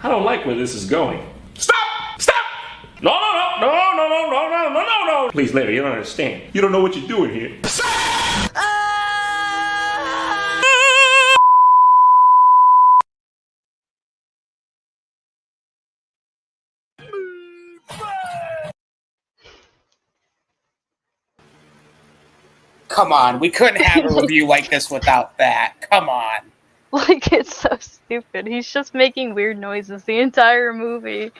I don't like where this is going. Stop! Stop! No, no, no, no, no, no, no, no, no, no, no. Please, Larry, you don't understand. You don't know what you're doing here. Come on, we couldn't have a review like this without that. Come on. Like, it's so stupid. He's just making weird noises the entire movie.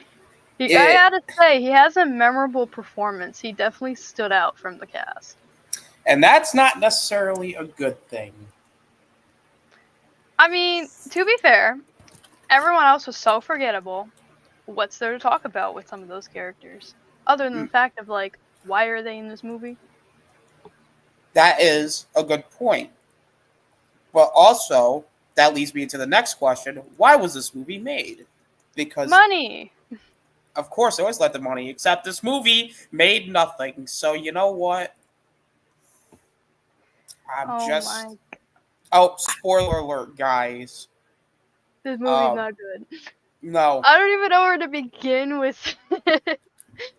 I gotta say, he has a memorable performance. He definitely stood out from the cast. And that's not necessarily a good thing. I mean, to be fair, everyone else was so forgettable. What's there to talk about with some of those characters? Other than the fact of, like, why are they in this movie? That is a good point. But also, that leads me into the next question. Why was this movie made? Because money. Of course, it always led to money, except this movie made nothing. So you know what? Oh, spoiler alert, guys. This movie's not good. No. I don't even know where to begin with.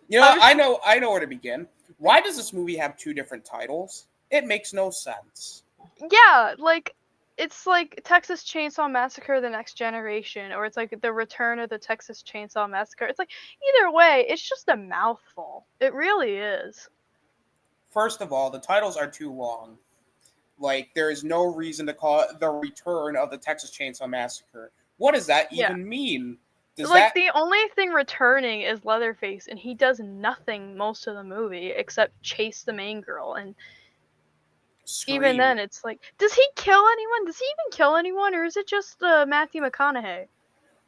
You know, I know where to begin. Why does this movie have two different titles? It makes no sense. Yeah, like, it's like Texas Chainsaw Massacre: The Next Generation, or it's like The Return of the Texas Chainsaw Massacre. It's like, either way, it's just a mouthful. It really is. First of all, the titles are too long. Like, there is no reason to call it The Return of the Texas Chainsaw Massacre. What does that even mean? The only thing returning is Leatherface, and he does nothing most of the movie except chase the main girl, and even then, it's like, does he kill anyone? Does he even kill anyone, or is it just Matthew McConaughey?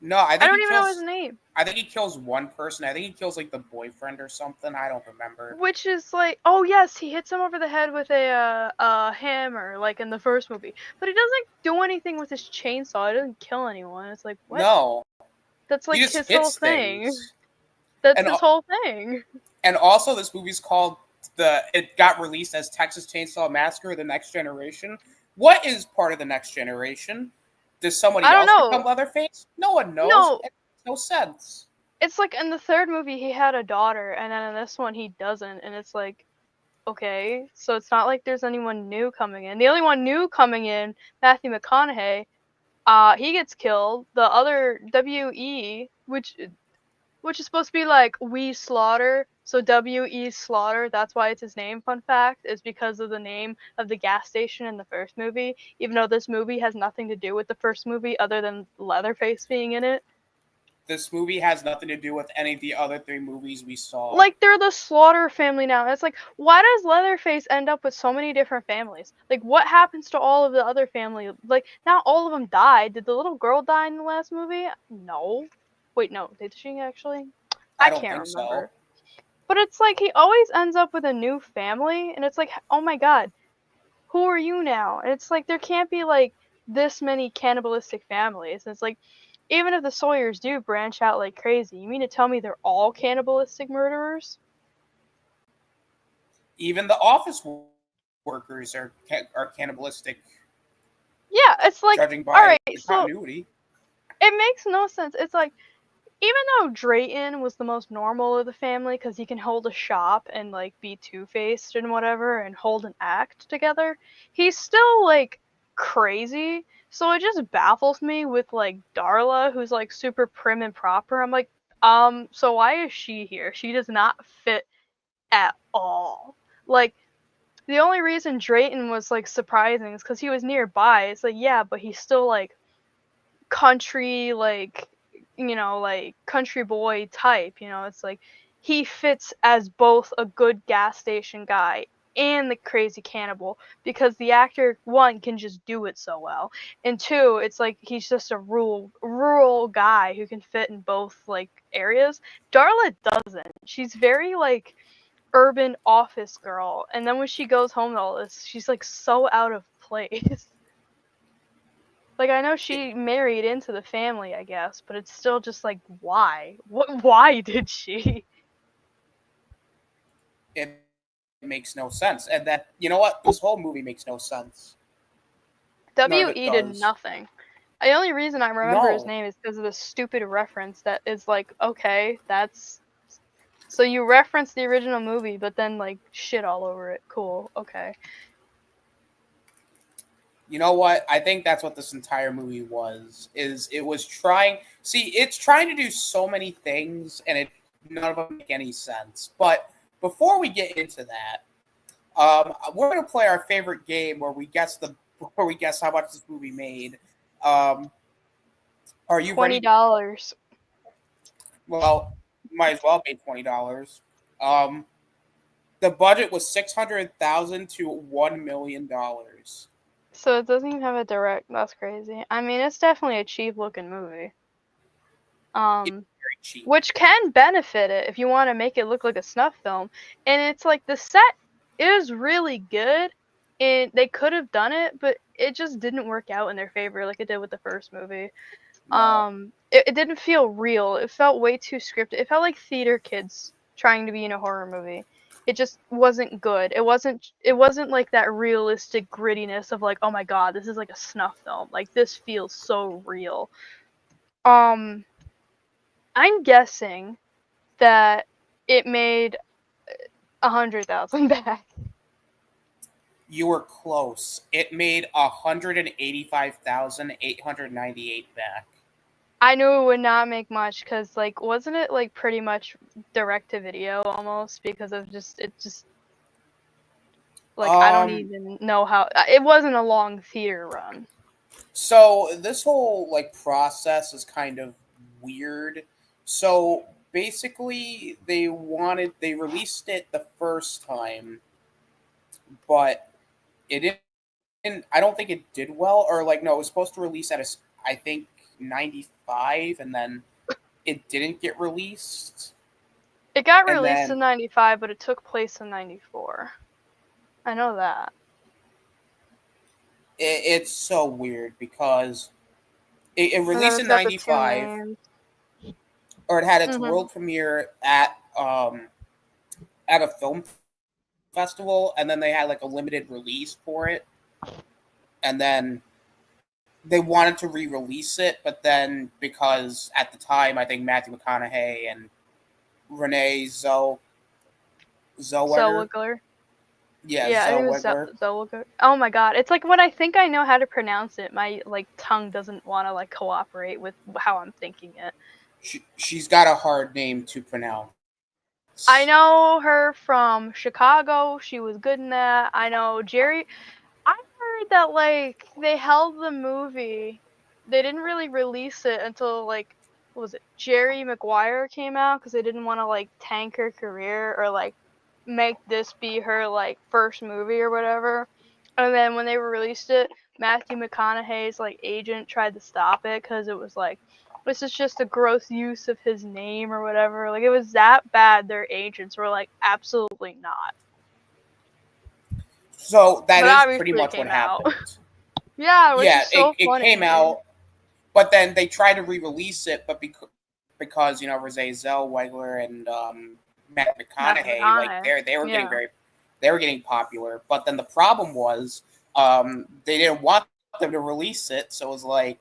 No, I don't even know his name. I think he kills one person. I think he kills, like, the boyfriend or something. I don't remember. Which is like, oh yes, he hits him over the head with a hammer, like in the first movie. But he doesn't do anything with his chainsaw. He doesn't kill anyone. It's like, what? No. That's like his whole thing. That's his whole thing. And also, this movie's called it got released as Texas Chainsaw Massacre: The Next Generation. What is part of the Next Generation? Does somebody else become Leatherface? No one knows. No. It makes no sense. It's like in the third movie he had a daughter, and then in this one he doesn't, and it's like, okay, so it's not like there's anyone new coming in. The only one new coming in, Matthew McConaughey, he gets killed. The other W.E., which is supposed to be like We Slaughter, so W.E. Slaughter, that's why it's his name, fun fact, is because of the name of the gas station in the first movie, even though this movie has nothing to do with the first movie other than Leatherface being in it. This movie has nothing to do with any of the other three movies we saw. Like, they're the Slaughter family now. It's like, why does Leatherface end up with so many different families? Like, what happens to all of the other family? Like, not all of them died. Did the little girl die in the last movie? No. Wait, no. Did she actually? I can't remember. So. But it's like, he always ends up with a new family, and it's like, oh my god, who are you now? And it's like, there can't be, like, this many cannibalistic families. And it's like, even if the Sawyers do branch out like crazy, you mean to tell me they're all cannibalistic murderers? Even the office workers are cannibalistic. Yeah, it's like, judging by alright, continuity. So it makes no sense. It's like, even though Drayton was the most normal of the family because he can hold a shop and, like, be two-faced and whatever and hold an act together, he's still, like, crazy. So it just baffles me with, like, Darla, who's, like, super prim and proper. I'm like, so why is she here? She does not fit at all. Like, the only reason Drayton was, like, surprising is because he was nearby. It's like, yeah, but he's still, like, country, like, you know, like, country boy type, you know? It's like, he fits as both a good gas station guy and the crazy cannibal, because the actor, one, can just do it so well, and two, it's like, he's just a rural guy who can fit in both, like, areas. Darla doesn't. She's very, like, urban office girl, and then when she goes home to all this, she's, like, so out of place. Like, I know she married into the family, I guess, but it's still just like, why? Why did she? It makes no sense. And that, you know what? This whole movie makes no sense. W.E. did nothing. The only reason I remember his No. name is because of the stupid reference that is like, okay, that's... So you reference the original movie, but then, like, shit all over it. Cool, okay. You know what? I think that's what this entire movie was. It was trying... See, it's trying to do so many things, and none of them make any sense. But before we get into that, we're going to play our favorite game where we guess how much this movie made. Are you ready? $20. Well, might as well pay $20. The budget was $600,000 to $1 million. So it doesn't even have a direct. That's crazy. I mean, it's definitely a cheap looking movie. It's very cheap. Which can benefit it if you want to make it look like a snuff film. And it's like the set is really good, and they could have done it, but it just didn't work out in their favor like it did with the first movie. No. It didn't feel real. It felt way too scripted. It felt like theater kids trying to be in a horror movie. It just wasn't good. It wasn't like that realistic grittiness of like, oh my god, this is like a snuff film. Like, this feels so real. I'm guessing that it made 100,000 back. You were close. It made 185,898 back. I knew it would not make much because, like, wasn't it like pretty much direct to video almost because of I don't even know how it wasn't a long theater run. So this whole like process is kind of weird. So basically, they released it the first time, but it didn't. I don't think it did well, or like no, it was supposed to release at I think 95, and then it didn't get released. It got released in 95, but it took place in 94. I know that. It's so weird because it released in 95, or it had its world premiere at a film festival, and then they had like a limited release for it, and then they wanted to re-release it, but then because at the time I think Matthew McConaughey and Renee Zellweger. Yeah, Zellweger. Oh my god, it's like when I think I know how to pronounce it, my like tongue doesn't want to like cooperate with how I'm thinking it. She's got a hard name to pronounce. I know her from Chicago. She was good in that. I know Jerry. I heard that like they held the movie. They didn't really release it until like, what was it, Jerry Maguire came out because they didn't want to like tank her career or like make this be her like first movie or whatever. And then when they released it, Matthew McConaughey's like agent tried to stop it because it was like, this is just a gross use of his name or whatever. Like, it was that bad. Their agents were like, absolutely not. So that is pretty much what happened. Yeah, which is so funny. It came out, but then they tried to re-release it, but because you know Renee Zellweger and Matt McConaughey, like they were getting popular. But then the problem was they didn't want them to release it, so it was like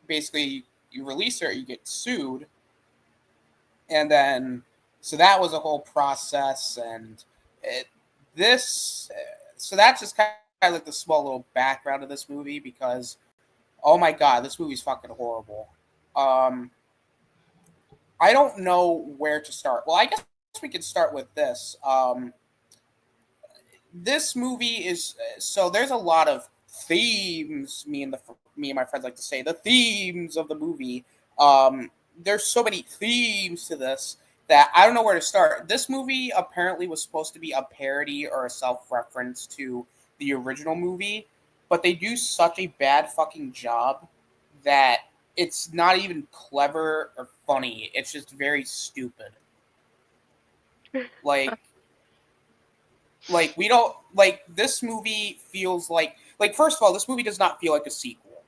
basically you release it, you get sued, and then so that was a whole process, and so that's just kind of like the small little background of this movie because, oh my god, this movie's fucking horrible. I don't know where to start. Well, I guess we could start with this. This movie is so there's a lot of themes. Me and my friends like to say the themes of the movie. There's so many themes to this that I don't know where to start. This movie apparently was supposed to be a parody or a self-reference to the original movie, but they do such a bad fucking job that it's not even clever or funny. It's just very stupid. Like we don't like this movie feels like first of all, this movie does not feel like a sequel.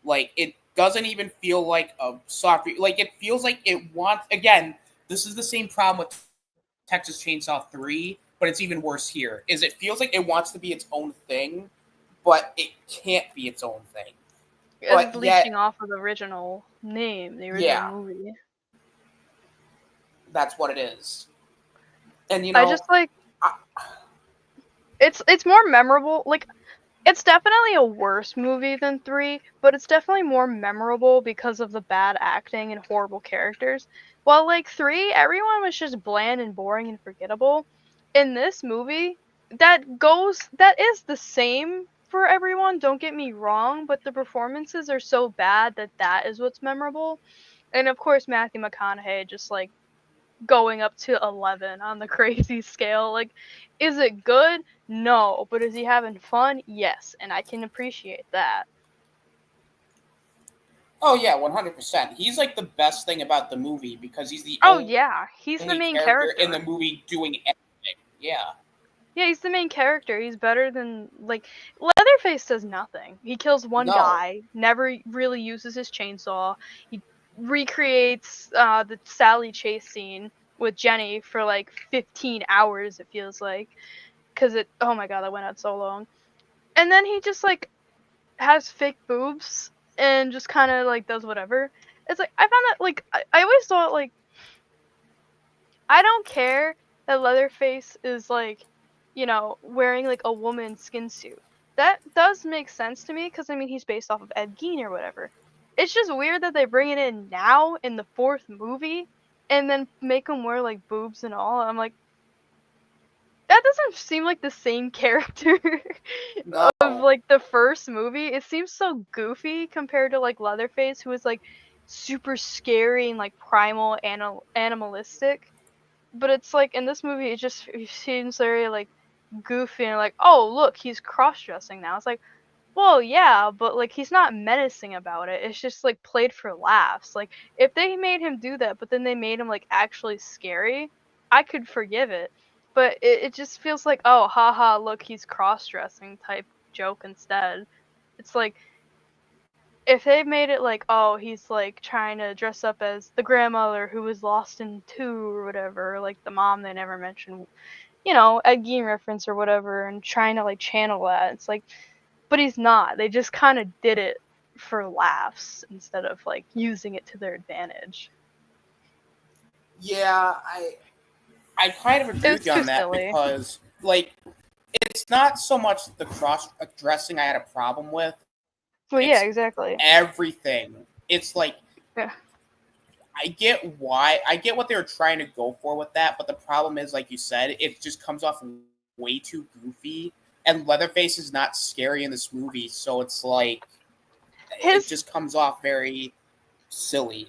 Like it doesn't even feel like a soft like it feels like it wants again. This is the same problem with Texas Chainsaw 3, but it's even worse here. It feels like it wants to be its own thing, but it can't be its own thing. It's but yet, leeching off of the original name, the original yeah, movie. that's what it is. And I just like I, it's more memorable. Like, it's definitely a worse movie than 3, but it's definitely more memorable because of the bad acting and horrible characters. While like 3, everyone was just bland and boring and forgettable. In this movie, that is the same for everyone, don't get me wrong, but the performances are so bad that is what's memorable. And of course Matthew McConaughey just like going up to 11 on the crazy scale. Like, is it good? No. But is he having fun? Yes. And I can appreciate that. oh yeah, 100%. He's like the best thing about the movie because he's the Oh, yeah. He's the only main character in the character. movie doing everything. Yeah. Yeah, he's the main character. He's better than, like, Leatherface does nothing. He kills one No. guy, never really uses his chainsaw. He recreates the Sally chase scene with Jenny for like 15 hours, it feels like. Because oh my god, that went out so long. And then he just, like, has fake boobs and just kind of like does whatever. It's like, I found that, like, I always thought, like, I don't care that Leatherface is like, wearing like a woman's skin suit. That does make sense to me because I mean he's based off of Ed Gein or whatever. It's just weird that they bring it in now in the 4th movie and then make him wear like boobs and all. I'm like, that doesn't seem like the same character No. of like the first movie. It seems so goofy compared to like Leatherface, who is like super scary and like primal animalistic. But it's like in this movie, it seems very like goofy and like, oh look, he's cross dressing now. It's like, well, yeah, but like he's not menacing about it. It's just like played for laughs. Like if they made him do that, but then they made him like actually scary, I could forgive it. But it just feels like, oh, haha, look, he's cross dressing type joke instead. It's like if they made it like, oh, he's like trying to dress up as the grandmother who was lost in 2 or whatever, like the mom they never mentioned, Ed Gein reference or whatever, and trying to like channel that. It's like, but he's not. They just kind of did it for laughs instead of like using it to their advantage. Yeah, I kind of agree with It's you too on that silly. because like it's not so much the cross dressing I had a problem with. Well, yeah, It's exactly. everything. It's like Yeah. I get what they were trying to go for with that, but the problem is, like you said, it just comes off way too goofy. And Leatherface is not scary in this movie, so it's like it His just comes off very silly.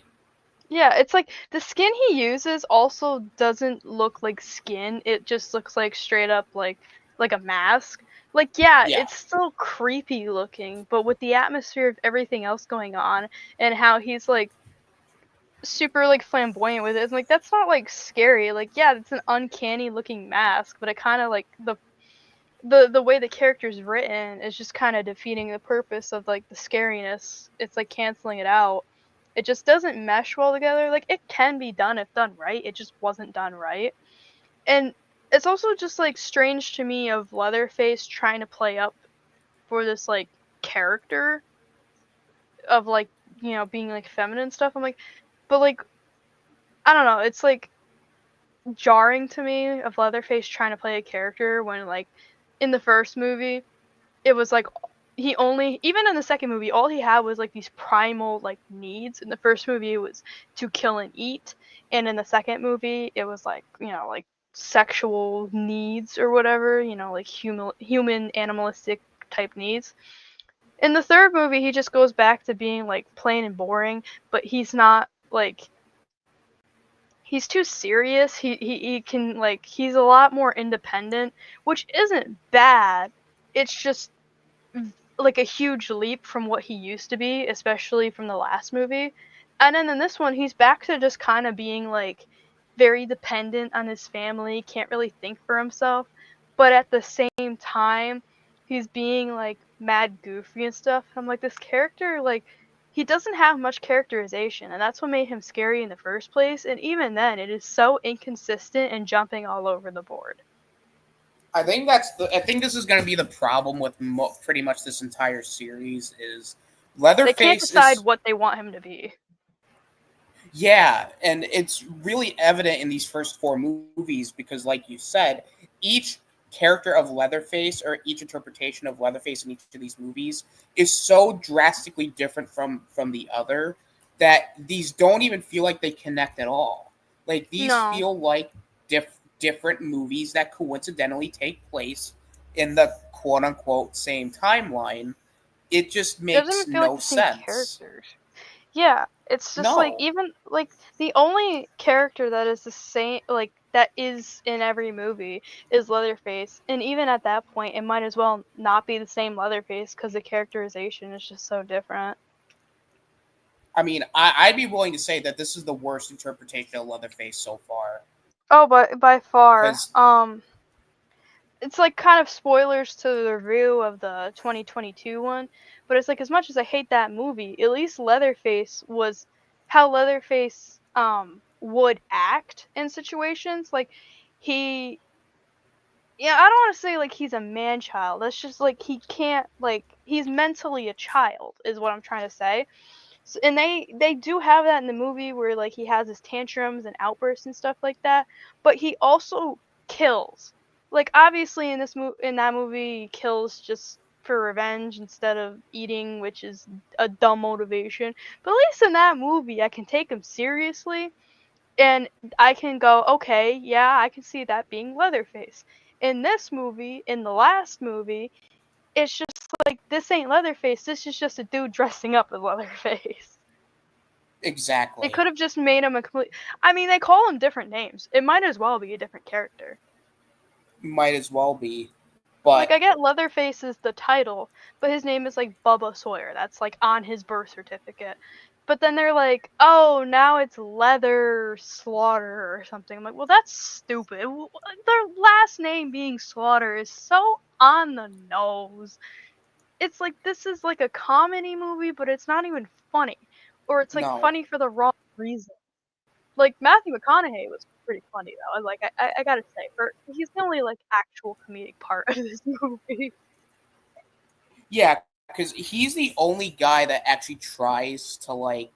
Yeah, it's like the skin he uses also doesn't look like skin. It just looks like straight up like a mask. Like, yeah, Yeah. it's still creepy looking, but with the atmosphere of everything else going on and how he's like super like flamboyant with it, it's like that's not like scary. Like, yeah, it's an uncanny looking mask, but it kind of like the way the character's written is just kind of defeating the purpose of like the scariness. It's like canceling it out. It just doesn't mesh well together. Like, it can be done if done right. It just wasn't done right. And it's also just like strange to me of Leatherface trying to play up for this like character of like, being like feminine stuff. I'm like, but like, I don't know, it's like jarring to me of Leatherface trying to play a character when like in the first movie it was like he only, even in the second movie, all he had was like these primal like needs. In the first movie it was to kill and eat, and in the second movie it was like, like sexual needs or whatever, like human animalistic type needs. In the third movie he just goes back to being like plain and boring, but he's not like, he's too serious. He can like, he's a lot more independent, which isn't bad. It's just like a huge leap from what he used to be, especially from the last movie. And then in this one, he's back to just kind of being like very dependent on his family, can't really think for himself. But at the same time, he's being like mad goofy and stuff. I'm like, this character, like, he doesn't have much characterization, and that's what made him scary in the first place. And even then, it is so inconsistent and jumping all over the board. I think this is going to be the problem with pretty much this entire series is They can't Leatherface decide is what they want him to be. yeah, and it's really evident in these first 4 movies because, like you said, each character of Leatherface or each interpretation of Leatherface in each of these movies is so drastically different from the other that these don't even feel like they connect at all. Like these No. feel like different movies that coincidentally take place in the quote unquote same timeline. It just It doesn't makes even feel like no the same sense. characters. Yeah, it's just like No. even like the only character that is the same like that is in every movie is Leatherface, and even at that point it might as well not be the same Leatherface because the characterization is just so different. I mean, I'd be willing to say that this is the worst interpretation of Leatherface so far. Oh, but by far, Because it's like kind of spoilers to the review of the 2022 one, but it's like as much as I hate that movie, at least Leatherface was how Leatherface would act in situations. Like he yeah, I don't want to say like he's a man child. That's just like he can't like he's mentally a child is what I'm trying to say. And they do have that in the movie where like he has his tantrums and outbursts and stuff like that, but he also kills. Like obviously in that movie he kills just for revenge instead of eating, which is a dumb motivation. But at least in that movie I can take him seriously and I can go, okay, yeah, I can see that being Leatherface. In this movie, in the last movie, it's just like this ain't Leatherface. This is just a dude dressing up as Leatherface. They exactly, could have just made him a complete. I mean, they call him different names. It might as well be a different character. might as well be. Like, I But get Leatherface is the title, but his name is like Bubba Sawyer. That's like on his birth certificate. But then they're like, oh, now it's Leather Slaughter or something. I'm like, well, that's stupid. Their last name being Slaughter is so on the nose. It's like this is like a comedy movie, but it's not even funny. Or it's like no, funny for the wrong reason. Like Matthew McConaughey was pretty funny though. Like I gotta say, he's the only like actual comedic part of this movie. yeah, because he's the only guy that actually tries to like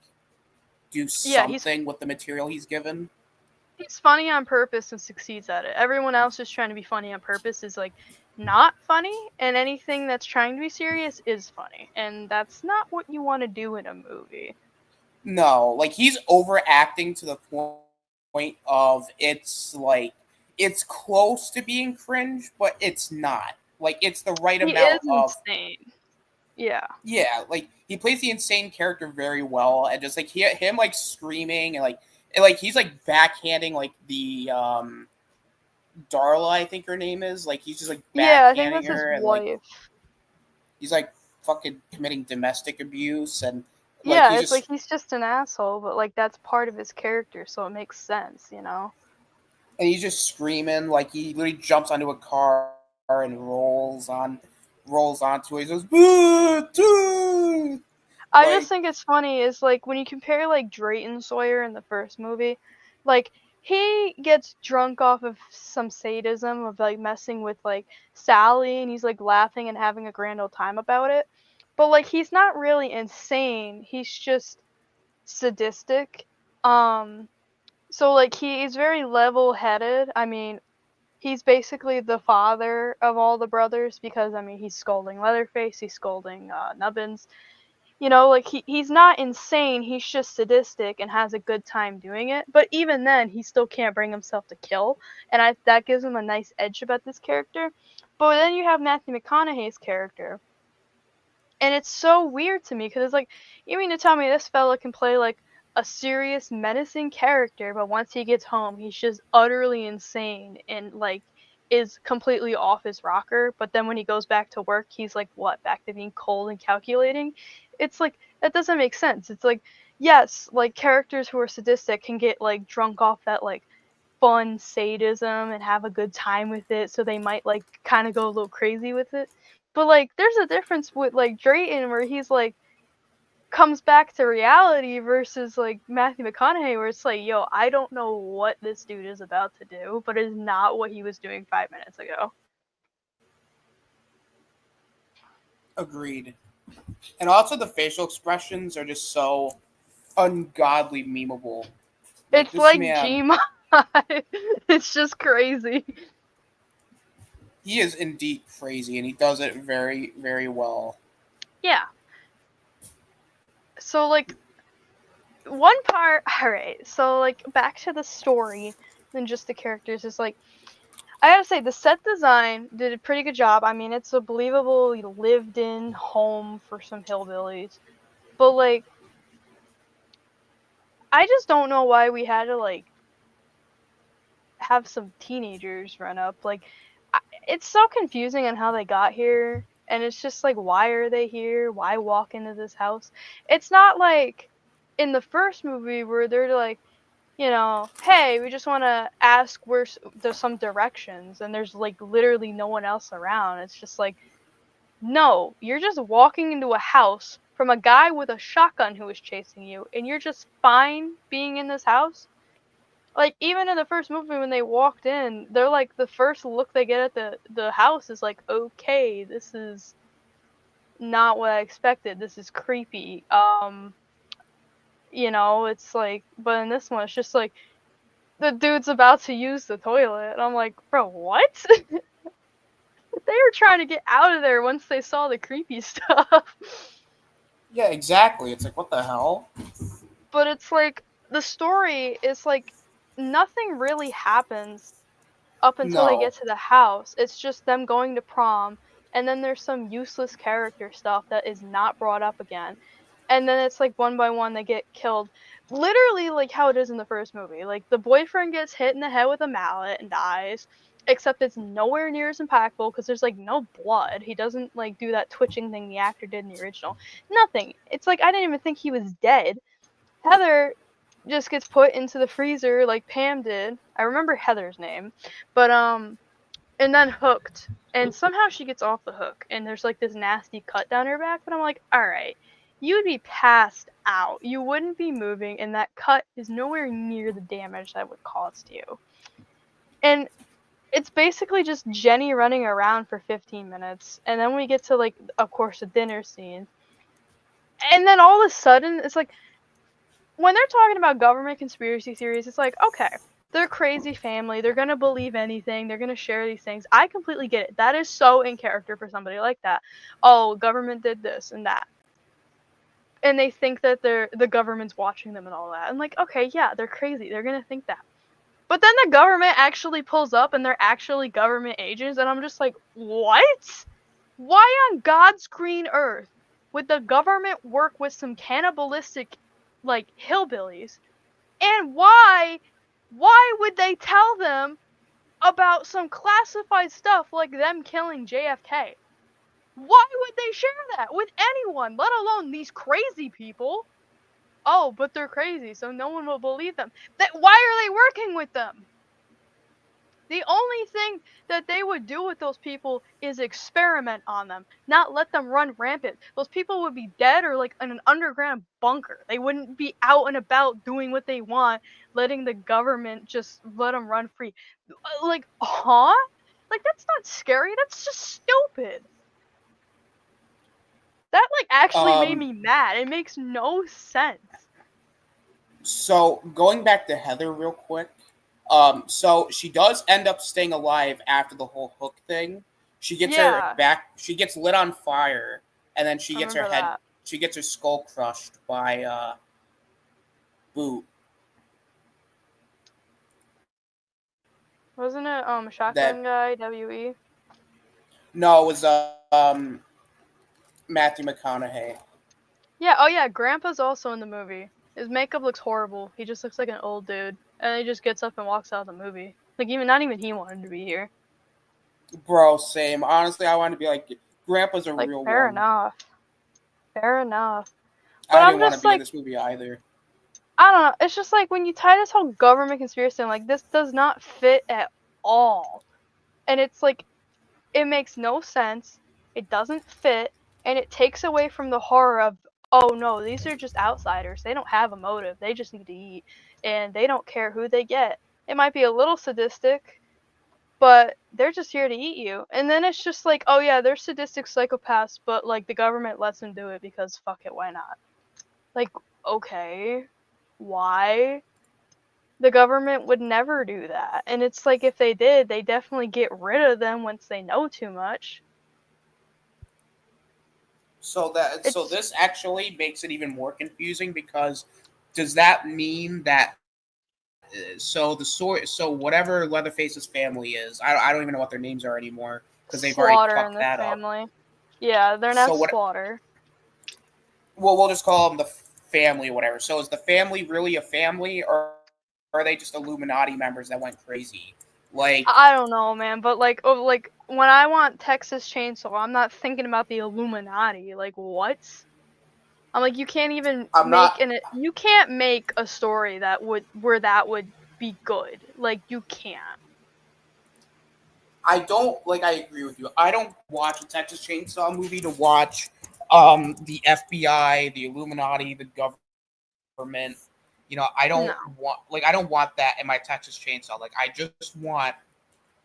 do Yeah, something with the material he's given. he's funny on purpose and succeeds at it. Everyone else just trying to be funny on purpose is like not funny, and anything that's trying to be serious is funny, and that's not what you want to do in a movie. No, like he's overacting to the point of it's like it's close to being cringe, but it's not. Like it's the right He is amount of insane. Yeah. yeah, like he plays the insane character very well, and just like him like screaming and like he's like backhanding like the Darla, I think her name is. Like he's just like Yeah, I think backhanding that's his her, and like wife. he's like fucking committing domestic abuse, and like Yeah, he's it's like just he's just an asshole, but like that's part of his character, so it makes sense, you know? and he's just screaming. Like he literally jumps onto a car and rolls onto it. He goes boo, doo! I just Like think it's funny is like when you compare like Drayton Sawyer in the first movie, like he gets drunk off of some sadism of like messing with like Sally and he's like laughing and having a grand old time about it. But like he's not really insane. He's just sadistic. Um so like he is very level-headed. I mean, he's basically the father of all the brothers because I mean he's scolding Leatherface, he's scolding Nubbins. You know, like he's not insane, he's just sadistic and has a good time doing it. But even then, he still can't bring himself to kill, and that gives him a nice edge about this character. But then you have Matthew McConaughey's character, and it's so weird to me because it's like, you mean to tell me this fella can play like a serious, menacing character, but once he gets home, he's just utterly insane and like is completely off his rocker. But then when he goes back to work, he's like, what, back to being cold and calculating? It's like, that doesn't make sense. It's like, yes, like characters who are sadistic can get like drunk off that like fun sadism and have a good time with it, so they might like kind of go a little crazy with it. But like there's a difference with like Drayton where he's like comes back to reality versus like Matthew McConaughey where it's like, yo, I don't know what this dude is about to do, but it's not what he was doing 5 minutes ago. agreed. And also the facial expressions are just so ungodly memeable. Like It's this like man, Gmod. It's just crazy. he is indeed crazy, and he does it very, very well. Yeah. So like one part, all right. So like back to the story than just the characters is like I gotta say the set design did a pretty good job. I mean, it's a believable lived-in home for some hillbillies, but like I just don't know why we had to like have some teenagers run up. Like, it's so confusing on how they got here, and it's just like, why are they here? Why walk into this house? It's not like in the first movie where they're like, hey, we just want to ask where there's some directions, and there's like literally no one else around. It's just like, no, you're just walking into a house from a guy with a shotgun who is chasing you, and you're just fine being in this house. Like even in the first movie when they walked in, they're like the first look they get at the house is like, okay, this is not what I expected. This is creepy. It's like, but in this one it's just like the dude's about to use the toilet and I'm like, bro, what? They were trying to get out of there once they saw the creepy stuff. Yeah, exactly. It's like, what the hell? But it's like the story is like nothing really happens up until they No. get to the house. It's just them going to prom, and then there's some useless character stuff that is not brought up again. And then it's like one by one they get killed. Literally like how it is in the first movie. Like the boyfriend gets hit in the head with a mallet and dies. Except it's nowhere near as impactful because there's like no blood. He doesn't like do that twitching thing the actor did in the original. Nothing. It's like I didn't even think he was dead. Heather just gets put into the freezer like Pam did. I remember Heather's name. But and then hooked. And somehow she gets off the hook and there's like this nasty cut down her back, but I'm like, all right. You would be passed out. You wouldn't be moving and that cut is nowhere near the damage that would cause to you. And it's basically just Jenny running around for 15 minutes and then we get to like of course the dinner scene. And then all of a sudden it's like when they're talking about government conspiracy theories, it's like, okay, they're a crazy family. They're going to believe anything. They're going to share these things. I completely get it. That is so in character for somebody like that. Oh, government did this and that. And they think that the government's watching them and all that. I'm like, okay, yeah, they're crazy. They're going to think that. But then the government actually pulls up and they're actually government agents. And I'm just like, what? Why on God's green earth would the government work with some cannibalistic like hillbillies, and why would they tell them about some classified stuff like them killing JFK? Why would they share that with anyone, let alone these crazy people? Oh, but they're crazy, so no one will believe them. Why are they working with them? The only thing that they would do with those people is experiment on them, not let them run rampant. Those people would be dead or like in an underground bunker. They wouldn't be out and about doing what they want, letting the government just let them run free. Like, huh? Like, that's not scary. That's just stupid. That, like, actually made Um, me mad. It makes no sense. so going back to Heather real quick. So she does end up staying alive after the whole hook thing. She gets her Yeah, back. She gets lit on fire, and then she I gets her remember head. that. She gets her skull crushed by Boot. Wasn't it, Shotgun That Guy, W.E.? no, it was Matthew McConaughey. Yeah, oh yeah, Grandpa's also in the movie. His makeup looks horrible. He just looks like an old dude. And he just gets up and walks out of the movie. Like not even he wanted to be here. Bro, same. Honestly, I want to be like, Grandpa's a Like, real fair one. enough. Fair enough. But I I'm didn't want to just be in like, this movie either. I don't know. It's just like when you tie this whole government conspiracy thing, like this does not fit at all. And it's like, it makes no sense. It doesn't fit. And it takes away from the horror of, oh no, these are just outsiders. They don't have a motive. They just need to eat. And they don't care who they get. It might be a little sadistic, but they're just here to eat you. And then it's just like, oh yeah, they're sadistic psychopaths, but like the government lets them do it because fuck it, why not? Like, okay, why? The government would never do that. And it's like if they did, they definitely get rid of them once they know too much. So It's this actually makes it even more confusing because does that mean that so whatever Leatherface's family is, I don't even know what their names are anymore because they've already Slaughter in fucked the that up. family. Yeah, they're So not what? Slaughter. Well, we'll just call them the family or whatever. So is the family really a family, or are they just Illuminati members that went crazy? Like, I don't know, man, but like, oh, like when I want Texas Chainsaw, I'm not thinking about the Illuminati. Like, what? I'm like, you can't even I'm make not. you can't make a story that would be good. Like, you can't. I don't like. I agree with you. I don't watch a Texas Chainsaw movie to watch the FBI, the Illuminati, the government. I No. don't want I don't want that in my Texas Chainsaw. Like I just want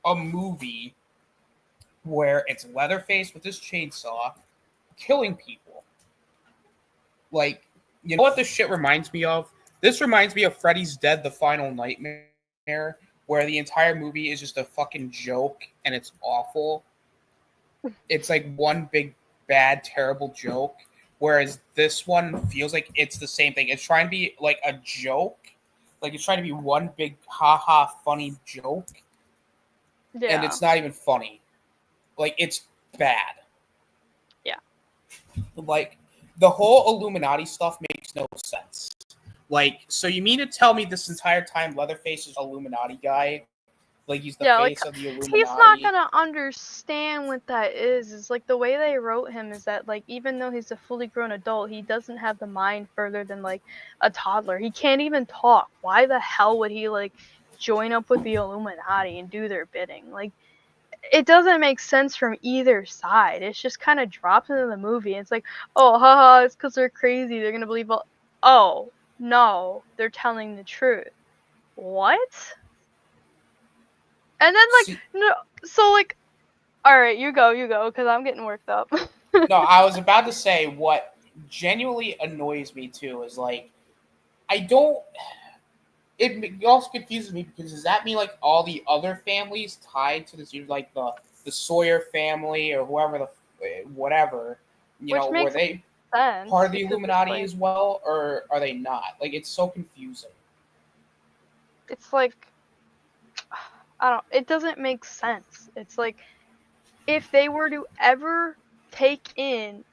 a movie where it's Leatherface with his chainsaw killing people. Like, you know what this shit reminds me of? This reminds me of Freddy's Dead: The Final Nightmare, where the entire movie is just a fucking joke and it's awful. It's like one big bad terrible joke, whereas this one feels like it's the same thing. It's trying to be like a joke, like it's trying to be one big haha funny joke, and Yeah. it's not even funny. Like it's bad. Yeah. Like the whole Illuminati stuff makes no sense. Like, so you mean to tell me this entire time Leatherface is Illuminati guy? Like he's the Yeah, like face of the he's not Illuminati? gonna understand what that is. It's like the way they wrote him is that like even though he's a fully grown adult, he doesn't have the mind further than like a toddler. He can't even talk. Why the hell would he like join up with the Illuminati and do their bidding? Like it doesn't make sense from either side. It's just kind of dropped into the movie. It's like, oh, haha, it's because they're crazy. They're gonna believe all. Oh no, they're telling the truth. What? And then like See, no, so like, all right, you go, because I'm getting worked up. no, I was about to say what genuinely annoys me too is like I don't. It also confuses me because does that mean like all the other families tied to this, like the Sawyer family or whoever the whatever, Which were makes they part sense of the because it's Illuminati like as well, or are they not? Like it's so confusing. it's like I don't. It doesn't make sense. It's like if they were to ever take in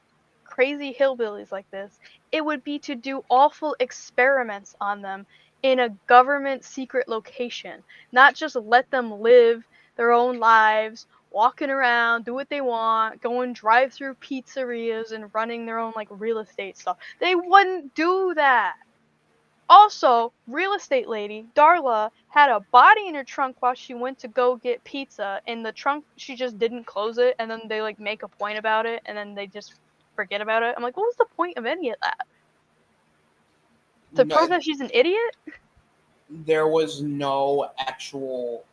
crazy hillbillies like this, it would be to do awful experiments on them in a government secret location, not just let them live their own lives, walking around, do what they want, going drive through pizzerias and running their own like real estate stuff. They wouldn't do that. Also, real estate lady, Darla, had a body in her trunk while she went to go get pizza. In the trunk, she just didn't close it, and then they like make a point about it, and then they just forget about it. I'm like, what was the point of any of that? To No, prove that she's an idiot? there was no actual.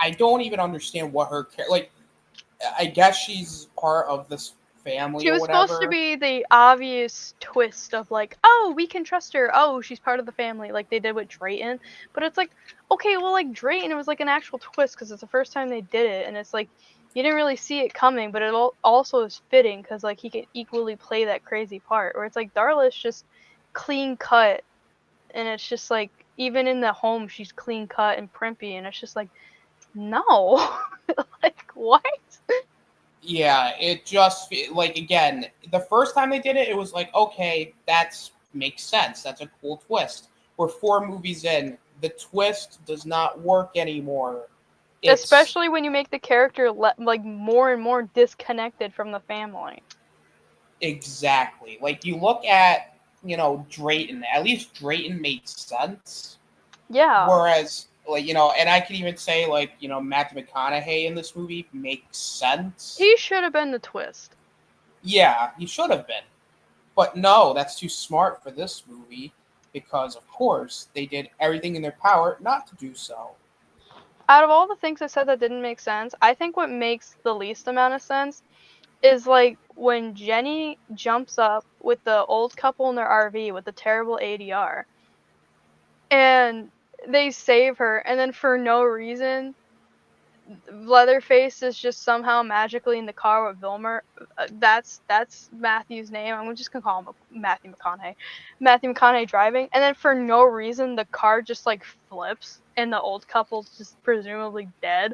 I don't even understand what her like. I guess she's part of this family She or was supposed to whatever. be the obvious twist of like, oh, we can trust her. Oh, she's part of the family, like they did with Drayton. But it's like, okay, well, like Drayton, it was like an actual twist because it's the first time they did it, and it's like you didn't really see it coming, but it also is fitting because like he could equally play that crazy part. Where it's like Darla's just clean cut, and it's just like even in the home she's clean cut and primpy, and it's just like no, like what? Yeah, it just like again, the first time they did it, it was like, okay, that's makes sense. That's a cool twist. We're 4 movies in, the twist does not work anymore. It's Especially when you make the character like more and more disconnected from the family. exactly like you look at Drayton. At least Drayton made sense. Yeah. Whereas and I could even say Matthew McConaughey in this movie makes sense. He should have been the twist. Yeah, he should have been. But no, that's too smart for this movie because, of course, they did everything in their power not to do so. Out of all the things I said that didn't make sense, I think what makes the least amount of sense is like when Jenny jumps up with the old couple in their RV with the terrible ADR, and they save her, and then for no reason, Leatherface is just somehow magically in the car with Vilmer. That's Matthew's name. I'm just gonna call him Matthew McConaughey. Matthew McConaughey driving, and then for no reason, the car just like flips, and the old couple's just presumably dead.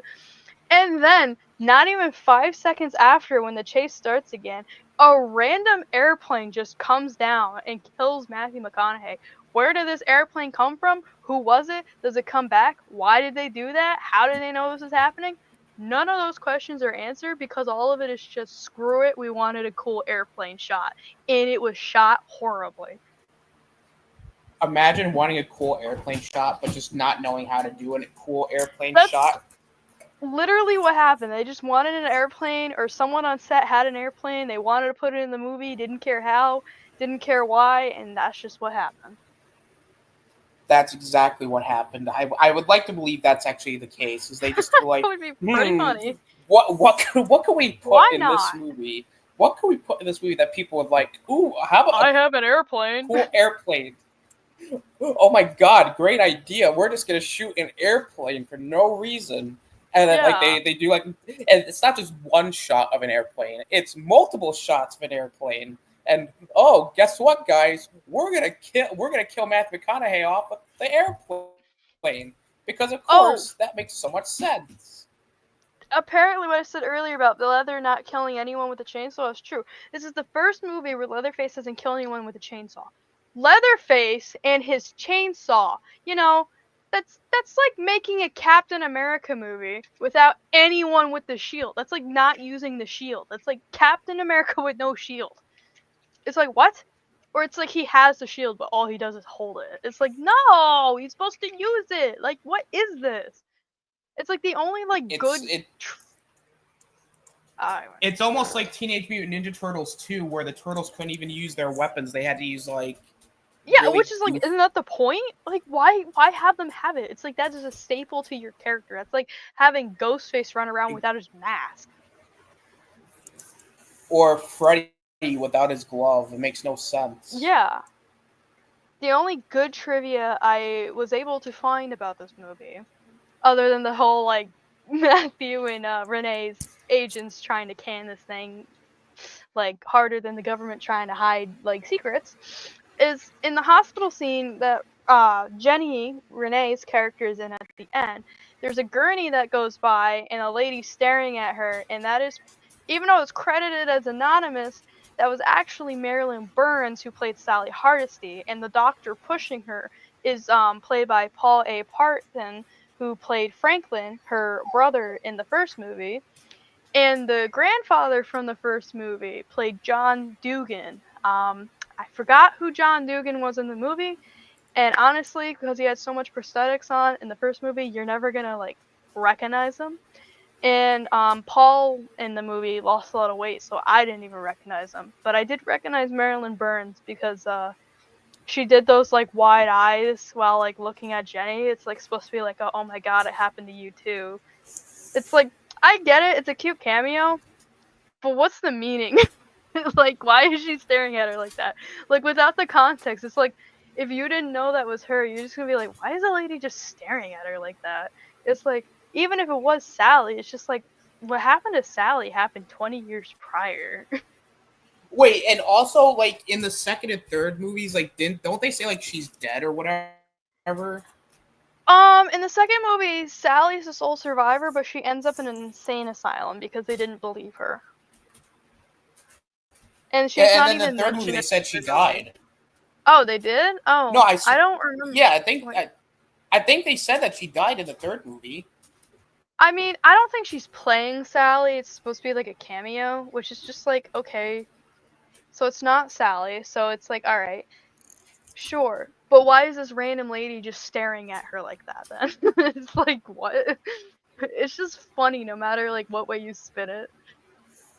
And then, not even 5 seconds after, when the chase starts again, a random airplane just comes down and kills Matthew McConaughey. Where did this airplane come from? Who was it? Does it come back? Why did they do that? How did they know this was happening? None of those questions are answered because all of it is just screw it, we wanted a cool airplane shot. And it was shot horribly. Imagine wanting a cool airplane shot, but just not knowing how to do a cool airplane That's shot. literally what happened. They just wanted an airplane, or someone on set had an airplane. They wanted to put it in the movie, didn't care how, didn't care why, and that's just what happened. That's exactly what happened. I would like to believe that's actually the case. Is they just were like, That would be pretty funny. what can we put Why in not? this movie? What can we put in this movie that people would like? Ooh, how about I have an airplane. cool airplane? Oh my god, great idea. We're just gonna shoot an airplane for no reason. And then like they do like, and it's not just one shot of an airplane, it's multiple shots of an airplane. And oh, guess what, guys? We're gonna kill Matthew McConaughey off with the airplane. Because of course that makes so much sense. Apparently what I said earlier about the Leather not killing anyone with a chainsaw is true. This is the first movie where Leatherface doesn't kill anyone with a chainsaw. Leatherface and his chainsaw, you know, that's like making a Captain America movie without anyone with the shield. That's like not using the shield. That's like Captain America with no shield. It's like, what? Or it's like he has the shield, but all he does is hold it. It's like, no, he's supposed to use it. Like, what is this? It's like the only like good. It's almost like Teenage Mutant Ninja Turtles 2, where the turtles couldn't even use their weapons. They had to use like. Yeah, really which is like, isn't that the point? Like, why have them have it? It's like that is a staple to your character. That's like having Ghostface run around without his mask. Or Freddy without his glove. It makes no sense. Yeah. The only good trivia I was able to find about this movie, other than the whole like Matthew and Renee's agents trying to can this thing like harder than the government trying to hide like secrets, is in the hospital scene that Jenny, Renee's character, is in at the end. There's a gurney that goes by and a lady staring at her, and that is, even though it's credited as anonymous, that was actually Marilyn Burns who played Sally Hardesty, and the doctor pushing her is played by Paul A. Parton, who played Franklin, her brother, in the first movie. And the grandfather from the first movie played John Dugan. I forgot who John Dugan was in the movie, and honestly, because he had so much prosthetics on in the first movie, you're never gonna like recognize him. And Paul in the movie lost a lot of weight, so I didn't even recognize him. But I did recognize Marilyn Burns because she did those like wide eyes while like looking at Jenny. It's like supposed to be like, oh my god, it happened to you too. It's like, I get it, it's a cute cameo, but what's the meaning? Like, why is she staring at her like that? Like, without the context, it's like, if you didn't know that was her, you're just gonna be like, why is the lady just staring at her like that? It's like, even if it was Sally, it's just like, what happened to Sally happened 20 years prior. Wait, and also, like, in the second and third movies, like, don't they say, like, she's dead or whatever? In the second movie, Sally's the sole survivor, but she ends up in an insane asylum because they didn't believe her. And she's not even in the third movie, they said she died. Oh, they did? Oh, no, I don't remember. Yeah, I think they said that she died in the third movie. I mean, I don't think she's playing Sally. It's supposed to be like a cameo, which is just like, okay. So it's not Sally, so it's like, alright. Sure. But why is this random lady just staring at her like that then? It's like, what? It's just funny no matter like what way you spin it.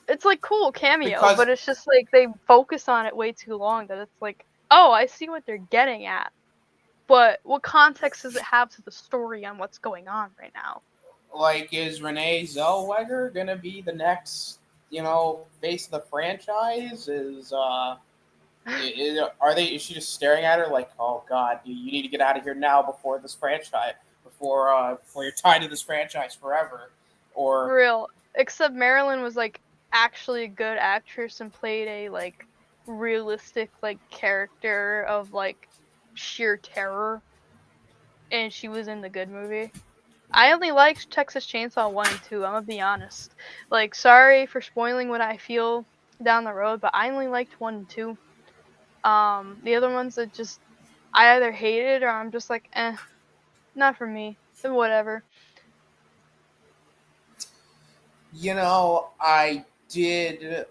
It's like cool cameo, but it's just like they focus on it way too long that it's like, oh, I see what they're getting at. But what context does it have to the story on what's going on right now? Like, is Renee Zellweger gonna be the next, face of the franchise? Are they? Is she just staring at her like, oh God, you need to get out of here now before this franchise, before you're tied to this franchise forever, For or real. Except Marilyn was like actually a good actress and played a like realistic like character of like sheer terror, and she was in the good movie. I only liked Texas Chainsaw 1 and 2, I'm gonna be honest. Like, sorry for spoiling what I feel down the road, but I only liked 1 and 2. The other ones that just I either hated or I'm just like, not for me. Whatever. I did.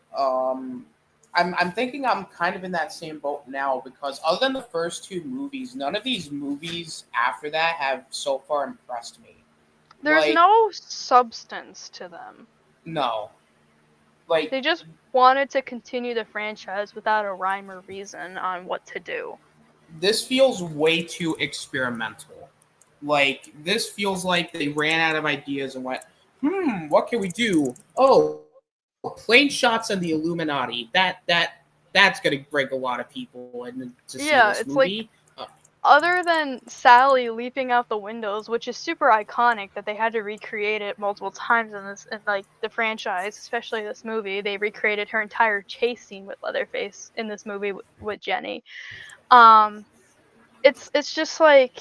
I'm thinking I'm kind of in that same boat now because other than the first two movies, none of these movies after that have so far impressed me. There's Like, no substance to them. no, like They just wanted to continue the franchise without a rhyme or reason on what to do. this feels way too experimental. Like, this feels like they ran out of ideas and went, what can we do? Oh, plane shots and the Illuminati. That's gonna break a lot of people and to see Yeah, this it's like, movie. other than Sally leaping out the windows, which is super iconic that they had to recreate it multiple times in like the franchise, especially this movie. They recreated her entire chase scene with Leatherface in this movie with Jenny. Um, it's just like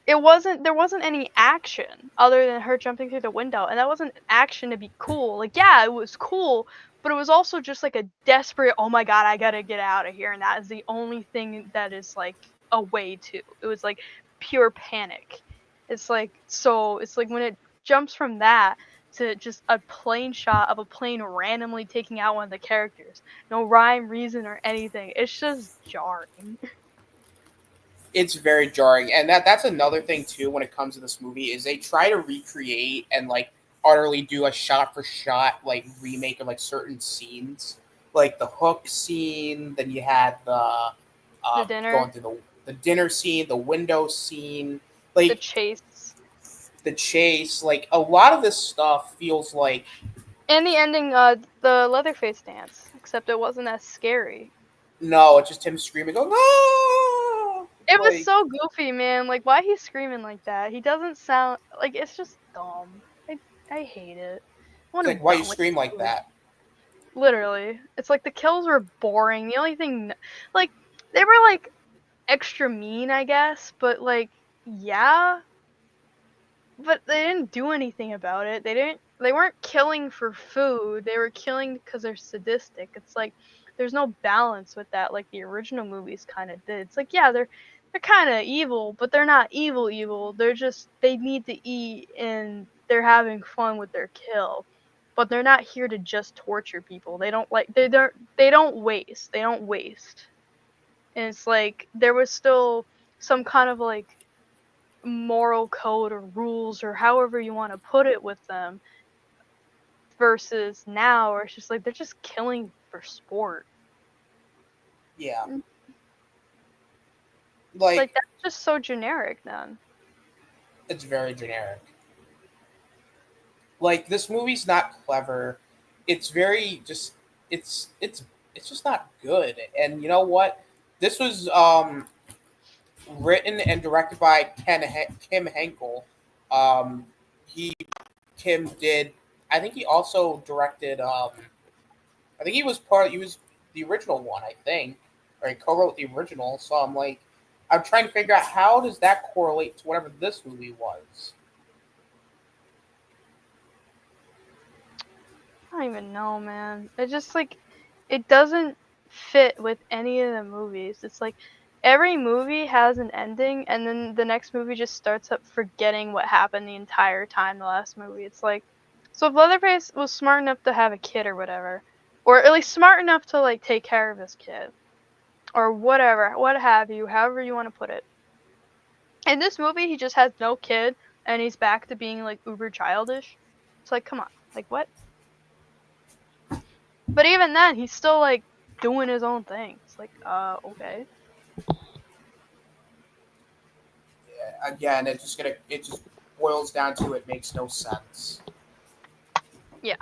there wasn't any action other than her jumping through the window, and that wasn't action to be cool. Like, yeah, it was cool, but it was also just like a desperate, oh my god, I gotta get out of here, and that is the only thing that is like a way to. It was like pure panic. It's like when it jumps from that to just a plain shot of a plane randomly taking out one of the characters, no rhyme, reason, or anything. It's just jarring. It's very jarring, and that's another thing too when it comes to this movie is they try to recreate and like utterly do a shot for shot like remake of like certain scenes, like the hook scene. Then you had the The dinner, going through the dinner scene, the window scene, the like chase. the chase. Like a lot of this stuff feels like And the ending, the Leatherface dance, except it wasn't as scary. no, it's just him screaming, going ah! It was Like so goofy, man. Like, why he's screaming like that? He doesn't sound like it's just dumb. I hate it. I want it's like him why you done with scream like it. that? Literally, it's like the kills were boring. The only thing, like, they were like extra mean, I guess, but like, yeah, but they didn't do anything about it. They weren't killing for food. They were killing because they're sadistic. It's like there's no balance with that like the original movies kind of did. It's like, yeah, they're kind of evil, but they're not evil. They're just they need to eat and they're having fun with their kill. But they're not here to just torture people. They don't waste. They don't waste. And it's like there was still some kind of like moral code or rules or however you want to put it with them versus now where it's just like they're just killing for sport. Yeah, It's like like that's just so generic then. it's very generic. Like this movie's not clever. It's very just it's just not good. And you know what? This was written and directed by Kim Henkel. He Kim did. I think he also directed. I think he was part. He was the original one. I think, or he co-wrote the original. So I'm like, I'm trying to figure out how does that correlate to whatever this movie was. I don't even know, man. It just like it doesn't fit with any of the movies. It's like every movie has an ending and then the next movie just starts up forgetting what happened the entire time the last movie. It's like so if Leatherface was smart enough to have a kid or whatever, or at least smart enough to like take care of his kid or whatever, what have you, however you want to put it. In this movie he just has no kid and he's back to being like uber childish. It's like come on. Like what? But even then, he's still like doing his own thing. It's like, okay. Again, it's just boils down to it makes no sense. Yeah.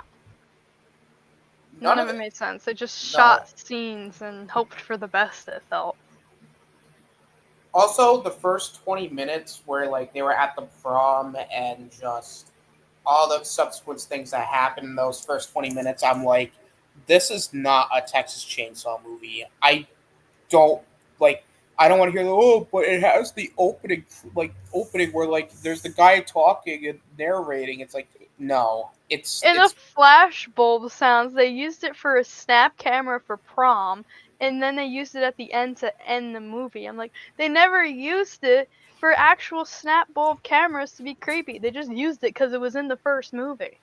None None of of it it. made sense. They just No. shot scenes and hoped for the best, it felt. Also, the first 20 minutes where like they were at the prom and just all the subsequent things that happened in those first 20 minutes, I'm like, this is not a Texas Chainsaw movie. Don't like. I don't want to hear the but it has the opening where like there's the guy talking and narrating. It's like no, In the it's flash bulb sounds, they used it for a snap camera for prom, and then they used it at the end to end the movie. I'm like, they never used it for actual snap bulb cameras to be creepy. They just used it because it was in the first movie.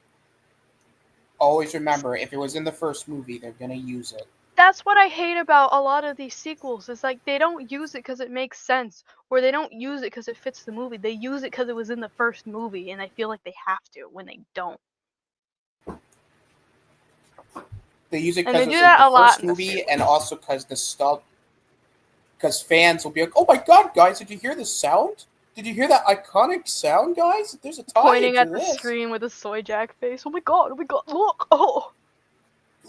always remember if it was in the first movie, they're gonna use it. That's what I hate about a lot of these sequels. Is like they don't use it because it makes sense, or they don't use it because it fits the movie. They use it because it was in the first movie, and I feel like they have to when they don't. They use it And they because do it's in that a the lot first in the movie, sequels. and also because fans will be like, "Oh my god, guys, did you hear the sound? Did you hear that iconic sound, guys? There's a tie Pointing into at the this. screen with a soy jack face. Oh my god! Look! Oh!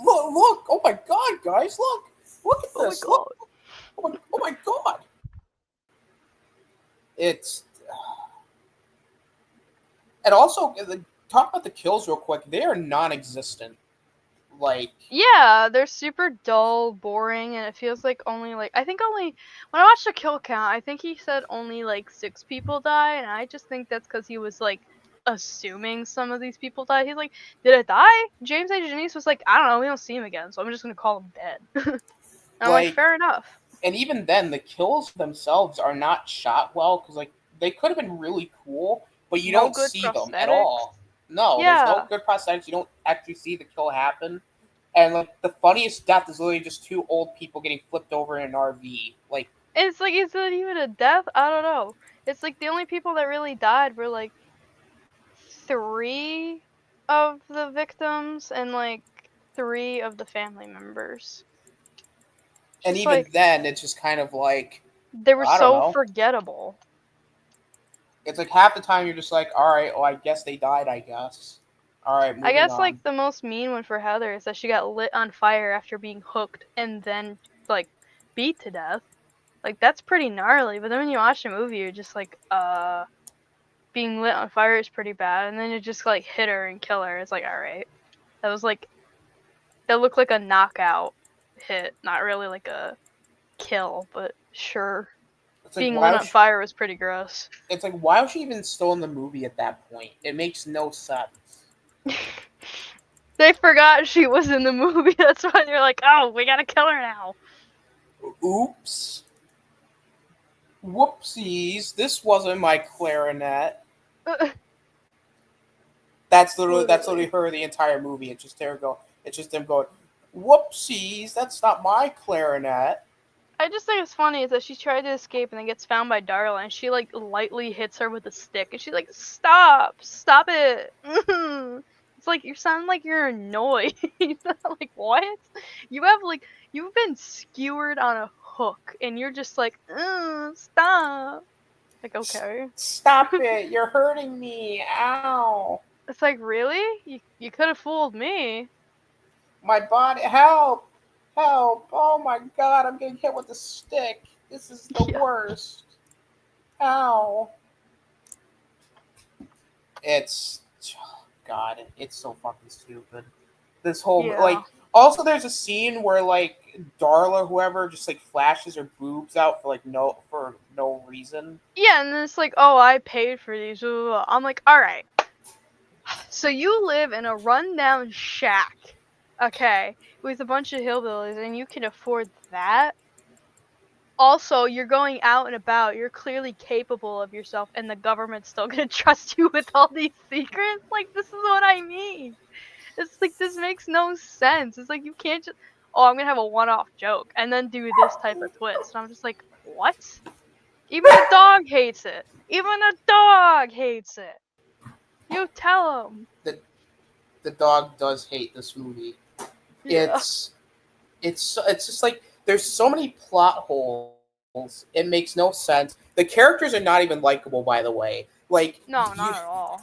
Look! Oh my god, guys, look at Oh my this! god! Look! Oh my god!" It's and also talk about the kills real quick. They are non-existent. Like Yeah, they're super dull, boring, and it feels like only like I think only when I watched the kill count, I think he said only like 6 people died, and I just think that's because he was like assuming some of these people died. He's like, did it die? James A. Janice was like, I don't know, we don't see him again, so I'm just gonna call him dead. And I'm like, like fair enough. and even then the kills themselves are not shot well because like they could have been really cool, but you No don't good see them at prosthetics. all. No, there's no Yeah, good prosthetics. You don't actually see the kill happen. And like the funniest death is literally just two old people getting flipped over in an RV. Like it's like, is it even a death? I don't know. It's like the only people that really died were like 3 of the victims and like 3 of the family members. and Just even like then it's just kind of like they were I don't so know. forgettable. It's like half the time you're just like, all right, well I guess they died, I guess. All right, I moving guess like on. the most mean one for Heather is that she got lit on fire after being hooked and then like beat to death. Like that's pretty gnarly, but then when you watch the movie you're just like, being lit on fire is pretty bad, and then you just like hit her and kill her. It's like, alright. That was like that looked like a knockout hit, not really like a kill, but sure. It's like Being lit on fire was pretty gross. it's like why was she even still in the movie at that point? It makes no sense. They forgot she was in the movie. That's why they're like, oh, we gotta kill her now. Oops. Whoopsies. This wasn't my clarinet. That's literally her the entire movie. It's just them going, whoopsies, that's not my clarinet. I just think it's funny is that she tried to escape and then gets found by Darla, and she like lightly hits her with a stick, and she's like, stop it. It's like you sound like you're annoyed. Like, what? You've been skewered on a hook, and you're just like, stop. Like, okay. Stop it, you're hurting me. Ow. It's like, really? You could have fooled me. My body, help. Help. Oh my god, I'm getting hit with a stick. This is the worst. Ow. It's God, it's so fucking stupid. This whole like also there's a scene where like Darla, whoever, just like flashes her boobs out for no reason. Yeah, and then it's like, oh, I paid for these. I'm like, alright. So you live in a rundown shack, okay, with a bunch of hillbillies, and you can afford that? Also, you're going out and about, you're clearly capable of yourself, and the government's still gonna trust you with all these secrets? Like, this is what I mean. It's like, this makes no sense. It's like, you can't just, oh, I'm gonna have a one-off joke, and then do this type of twist. And I'm just like, what? Even a dog hates it. Even a dog hates it. You tell him. The dog does hate this movie. Yeah. It's just like there's so many plot holes. It makes no sense. The characters are not even likable, by the way. Like, No, not at all.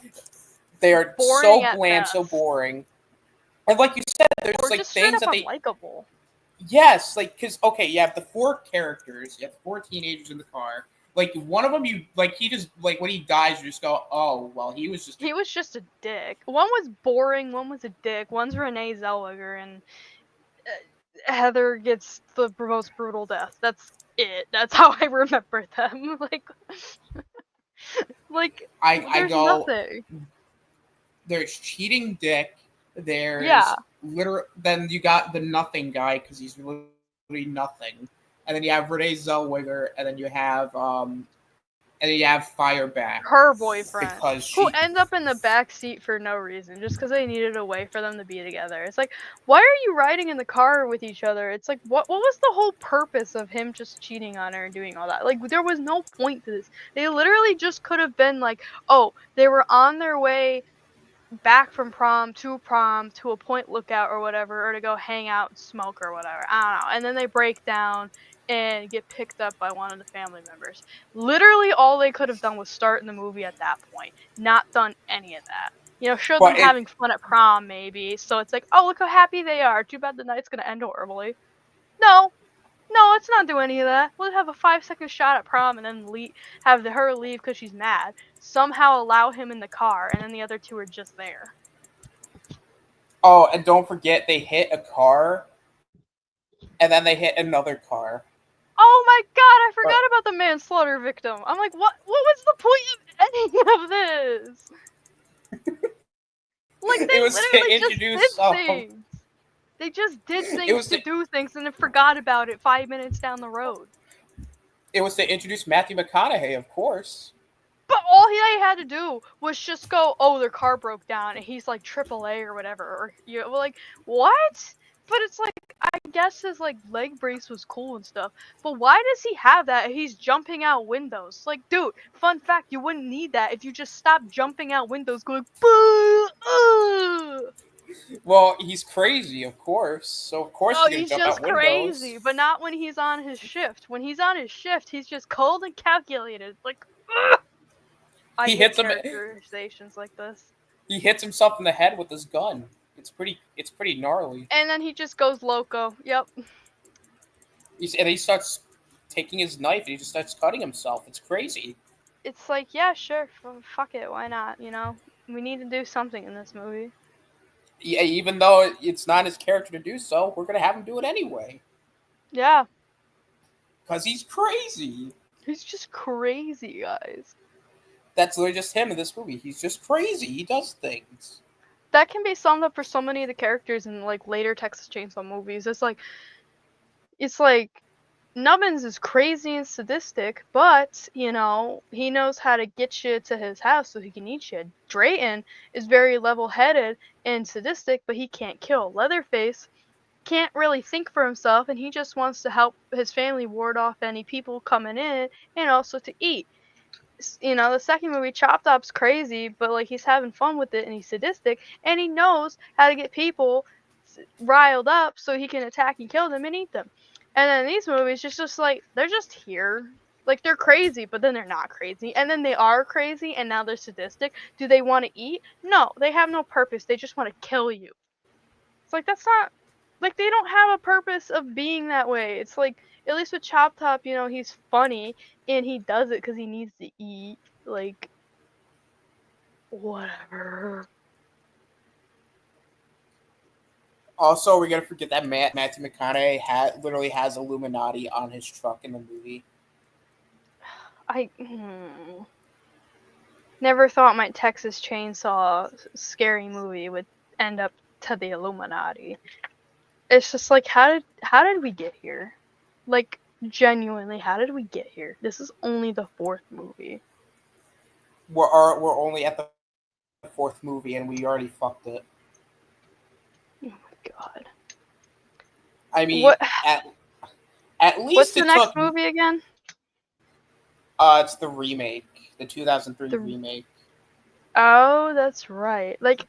they are Boring so at bland, so best. boring. And like you said, there's Or like just straight things up that they unlikable. yes, like because okay, you have the four characters, you have the four teenagers in the car. Like one of them, you like he just like when he dies, you just go, oh well, he was just He was just a dick. One was boring, one was a dick. One's Renee Zellweger, and Heather gets the most brutal death. That's it. That's how I remember them. I there's go. nothing. There's cheating dick. Yeah. There's then you got the nothing guy because he's literally nothing, and then you have Renee Zellweger, and then you have Fireback Her boyfriend, because who she ends up in the back seat for no reason, just because they needed a way for them to be together. It's like, why are you riding in the car with each other? It's like, what was the whole purpose of him just cheating on her and doing all that? Like, there was no point to this. They literally just could have been like, oh, they were on their way back from prom to a point lookout or whatever, or to go hang out and smoke or whatever. I don't know. And then they break down and get picked up by one of the family members. Literally all they could have done was start in the movie at that point. Not done any of that. Show them but it having fun at prom maybe. So it's like, oh, look how happy they are. Too bad the night's gonna end horribly. No. No, let's not do any of that. We'll have a 5-second shot at prom and then have her leave because she's mad. Somehow allow him in the car, and then the other two are just there. oh, and don't forget they hit a car, and then they hit another car. Oh my god, I forgot about the manslaughter victim. I'm like, what was the point of any of this? Like, they It was to literally introduce, just did things. They just did things to do things and then forgot about it 5 minutes down the road. It was to introduce Matthew McConaughey, of course. But all he had to do was just go, oh, their car broke down, and he's like AAA or whatever. Or like, what? But it's like, I guess his like leg brace was cool and stuff. But why does he have that? He's jumping out windows. Like, dude, fun fact, you wouldn't need that if you just stopped jumping out windows, going boo. Well, he's crazy, of course. So of course he's gonna He's jump just out windows. crazy, but not when he's on his shift. When he's on his shift, he's just cold and calculated. Like, ugh. I hate characterizations like this. He hits himself in the head with his gun. It's pretty gnarly. And then he just goes loco. Yep. And he starts taking his knife and he just starts cutting himself. It's crazy. It's like, yeah, sure, fuck it, why not? We need to do something in this movie. Yeah, even though it's not his character to do so, we're gonna have him do it anyway. Yeah. Because he's crazy. He's just crazy, guys. That's literally just him in this movie. He's just crazy. He does things. That can be summed up for so many of the characters in like later Texas Chainsaw movies. It's like Nubbins is crazy and sadistic, but he knows how to get you to his house so he can eat you. Drayton is very level-headed and sadistic, but he can't kill. Leatherface can't really think for himself, and he just wants to help his family ward off any people coming in and also to eat. The second movie, Chop Top's crazy, but like he's having fun with it and he's sadistic and he knows how to get people riled up so he can attack and kill them and eat them. And then these movies just like they're just here. Like they're crazy, but then they're not crazy. And then they are crazy and now they're sadistic. Do they want to eat? No, they have no purpose. They just want to kill you. It's like that's not like they don't have a purpose of being that way. It's like at least with Chop Top, he's funny and he does it because he needs to eat. Like, whatever. Also, we're gonna forget that Matthew McConaughey literally has Illuminati on his truck in the movie. I never thought my Texas Chainsaw scary movie would end up to the Illuminati. It's just like, how did we get here? Like, genuinely, how did we get here? This is only the 4th movie. We're only at the 4th movie and we already fucked it. Oh my god. I mean, what? At least what's the next movie again? It's the remake, the 2003 remake. Oh, that's right. Like,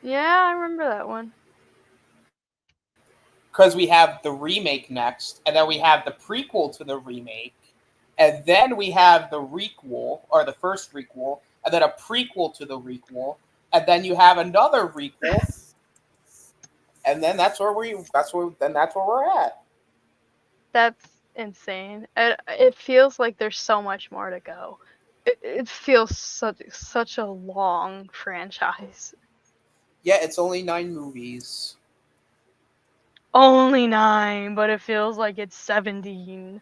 yeah, I remember that one. Because we have the remake next, and then we have the prequel to the remake, And then we have the requel, or the first requel, and then a prequel to the requel, and then you have another requel, and then that's where we're at. That's insane. It feels like there's so much more to go. It feels such a long franchise. Yeah, it's only 9 movies. Only 9, but it feels like it's 17.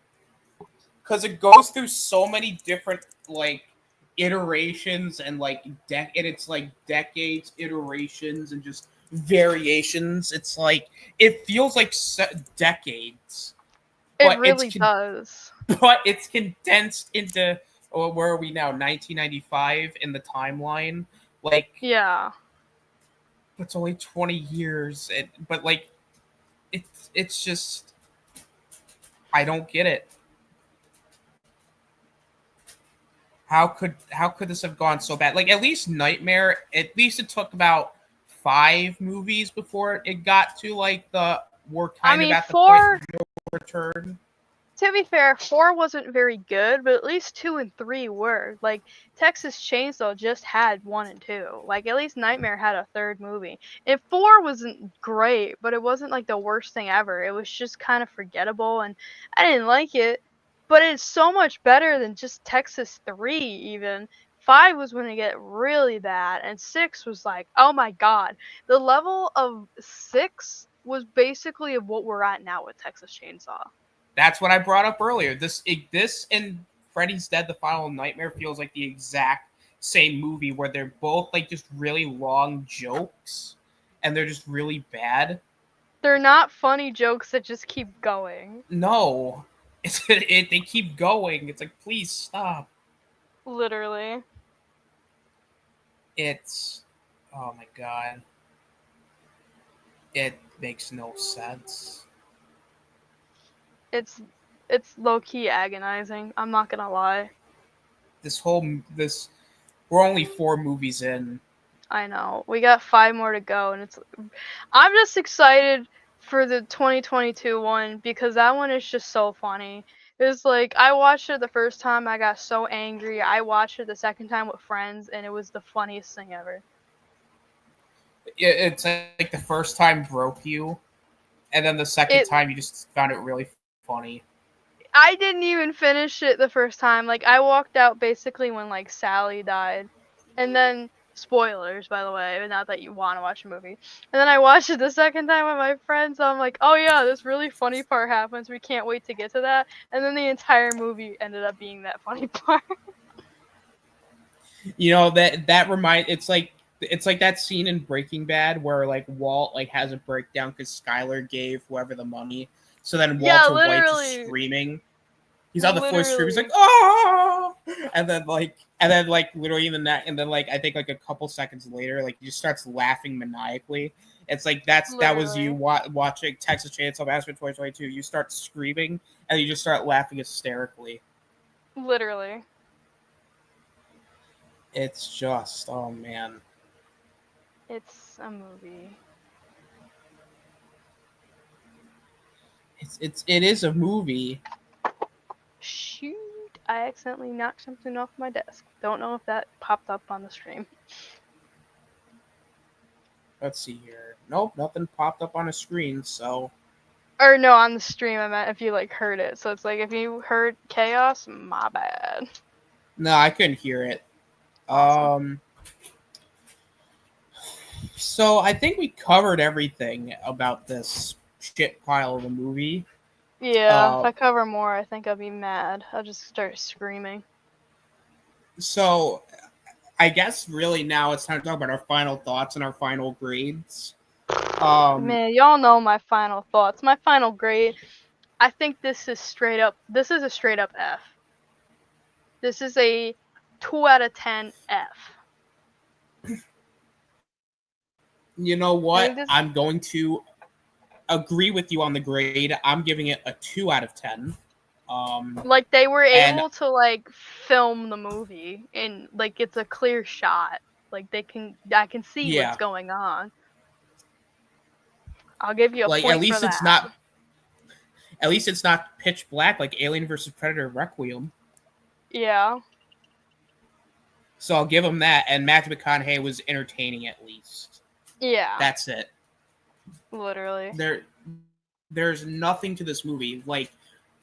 Because it goes through so many different like iterations and like and it's like decades iterations and just variations. It's like it feels like decades, It but really does. but it's condensed into where are we now? 1995 in the timeline. Like Yeah. it's only 20 years, but like it's just I don't get it. How could this have gone so bad? Like at least Nightmare, at least it took about 5 movies before it got to like we're kind of at the point of no return. To be fair, 4 wasn't very good, but at least 2 and 3 were. Like, Texas Chainsaw just had 1 and 2. Like, at least Nightmare had a third movie. And 4 wasn't great, but it wasn't like the worst thing ever. It was just kind of forgettable, and I didn't like it. But it's so much better than just Texas 3, even. 5 was when it get really bad, and 6 was like, oh my god. The level of 6 was basically of what we're at now with Texas Chainsaw. That's what I brought up earlier. This and Freddy's Dead: The Final Nightmare feels like the exact same movie where they're both like just really long jokes and they're just really bad. They're not funny jokes that just keep going. No, they keep going. It's like, please stop. Literally. It's oh my god. It makes no sense. It's low key agonizing. I'm not gonna lie. We're only 4 movies in. I know. We got 5 more to go, and I'm just excited for the 2022 one because that one is just so funny. It's like I watched it the first time, I got so angry. I watched it the second time with friends, and it was the funniest thing ever. It's like the first time broke you, and then the second time you just found it really funny. I didn't even finish it the first time. Like, I walked out basically when, like, Sally died. And then, spoilers, by the way, not that you want to watch a movie. And then I watched it the second time with my friends. So I'm like, oh yeah, this really funny part happens. We can't wait to get to that. And then the entire movie ended up being that funny part. You know, it's like that scene in Breaking Bad where like Walt like has a breakdown because Skylar gave whoever the money. So then Walter White's is screaming. He's on the floor screaming. He's like, "Oh!" And then literally in the neck, and then like I think like a couple seconds later, like he just starts laughing maniacally. It's like that was you watching Texas Chainsaw Massacre 2022. You start screaming and you just start laughing hysterically. Literally. It's just oh man. It's a movie. It is a movie. Shoot, I accidentally knocked something off my desk. Don't know if that popped up on the stream. Let's see here. Nope, nothing popped up on a screen, so. Or no, on the stream I meant if you like heard it. So it's like if you heard chaos, my bad. No, I couldn't hear it. Awesome. So I think we covered everything about this shit pile of a movie. Yeah, if I cover more, I think I'll be mad. I'll just start screaming. So, I guess really now it's time to talk about our final thoughts and our final grades. Man, y'all know my final thoughts. My final grade, I think this is a straight up F. This is a 2 out of 10 F. You know what? I'm going to agree with you on the grade. I'm giving it a 2 out of 10. Like they were able to like film the movie and like it's a clear shot. Like I can see what's going on. I'll give you a point at least for it's that. At least it's not pitch black like Alien vs Predator Requiem. Yeah. So I'll give him that. And Matthew McConaughey was entertaining at least. Yeah. That's it. Literally. There's nothing to this movie. Like,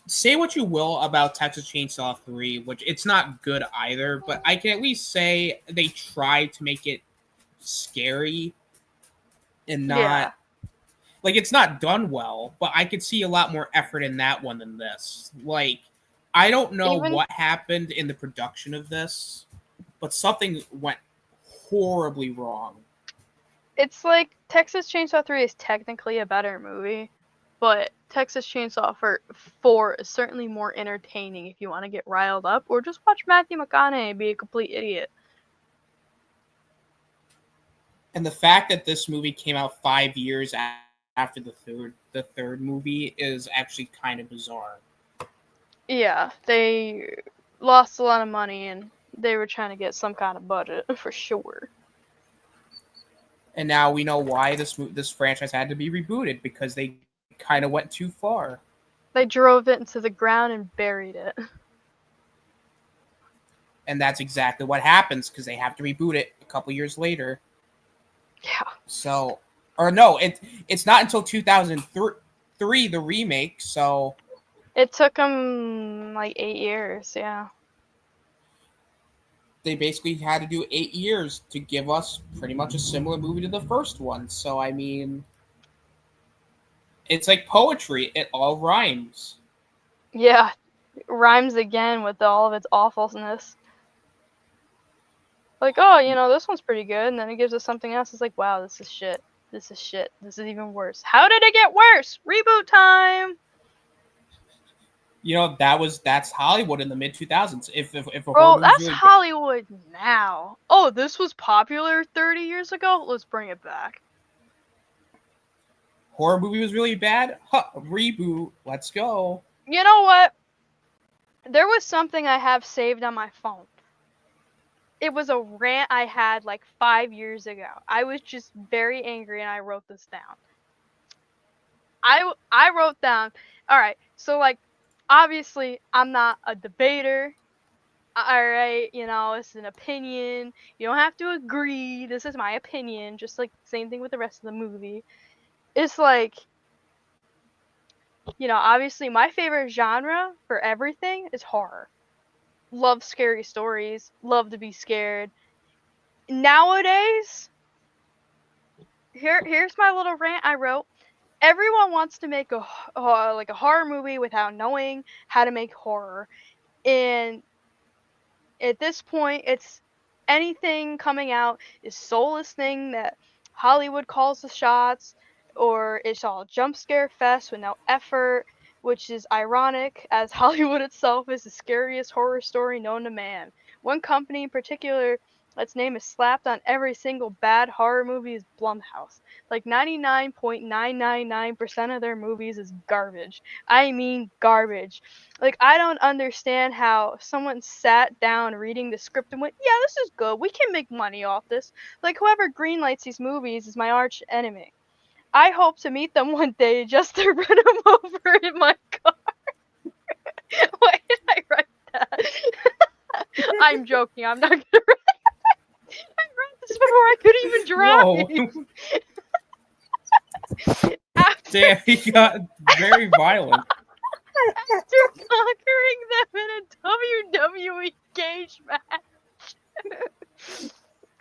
say what you will about Texas Chainsaw 3, which it's not good either, but I can at least say they tried to make it scary and not Yeah. like it's not done well, but I could see a lot more effort in that one than this. Like, I don't know Even what happened in the production of this, but something went horribly wrong. it's like Texas Chainsaw 3 is technically a better movie, but Texas Chainsaw 4 is certainly more entertaining if you want to get riled up, or just watch Matthew McConaughey be a complete idiot. And the fact that this movie came out 5 years after the third movie is actually kind of bizarre. Yeah, they lost a lot of money and they were trying to get some kind of budget for sure. And now we know why this franchise had to be rebooted, because they kind of went too far. They drove it into the ground and buried it. And that's exactly what happens, because they have to reboot it a couple years later. Yeah. So, or no, it's not until 2003 the remake. So It took them like 8 years, yeah. they basically had to do 8 years to give us pretty much a similar movie to the first one. So I mean, it's like poetry; it all rhymes. Yeah, it rhymes again with all of its awfulness. Like, oh, this one's pretty good, and then it gives us something else. It's like, wow, this is shit. This is shit. This is even worse. How did it get worse? Reboot time! That's Hollywood in the mid 2000s. If a Bro, horror that's movie Hollywood now. Oh, this was popular 30 years ago? Let's bring it back. was really bad, reboot. Let's go. You know what? There was something I have saved on my phone. It was a rant I had like 5 years ago. I was just very angry and I wrote this down. I wrote down, alright, so like, obviously, I'm not a debater. Alright, it's an opinion. You don't have to agree. This is my opinion. Just like, same thing with the rest of the movie. It's like, obviously, my favorite genre for everything is horror. Love scary stories. Love to be scared. Nowadays, here's my little rant I wrote. Everyone wants to make a horror movie without knowing how to make horror. And at this point, it's anything coming out is soulless thing that Hollywood calls the shots, or it's all jump scare fest with no effort, which is ironic, as Hollywood itself is the scariest horror story known to man. One company in particular that's name is slapped on every single bad horror movie is Blumhouse. Like 99.999% of their movies is garbage. I mean garbage. Like, I don't understand how someone sat down reading the script and went, yeah, this is good. We can make money off this. Like, whoever greenlights these movies is my arch enemy. I hope to meet them one day just to run them over in my car. Why did I write that? I'm joking. I'm not gonna write that. I wrote this before I could even drive. Damn, he got very violent. After conquering them in a WWE cage match.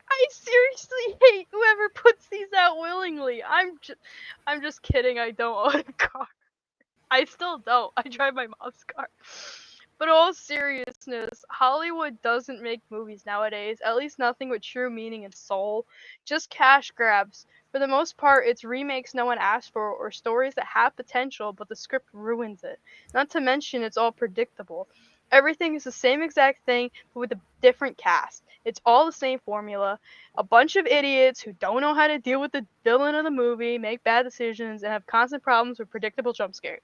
I seriously hate whoever puts these out willingly. I'm just kidding. I don't own a car. I still don't. I drive my mom's car. But all seriousness, Hollywood doesn't make movies nowadays. At least nothing with true meaning and soul. Just cash grabs. For the most part, it's remakes no one asked for or stories that have potential, but the script ruins it. Not to mention, it's all predictable. Everything is the same exact thing, but with a different cast. It's all the same formula. A bunch of idiots who don't know how to deal with the villain of the movie, make bad decisions, and have constant problems with predictable jump scares.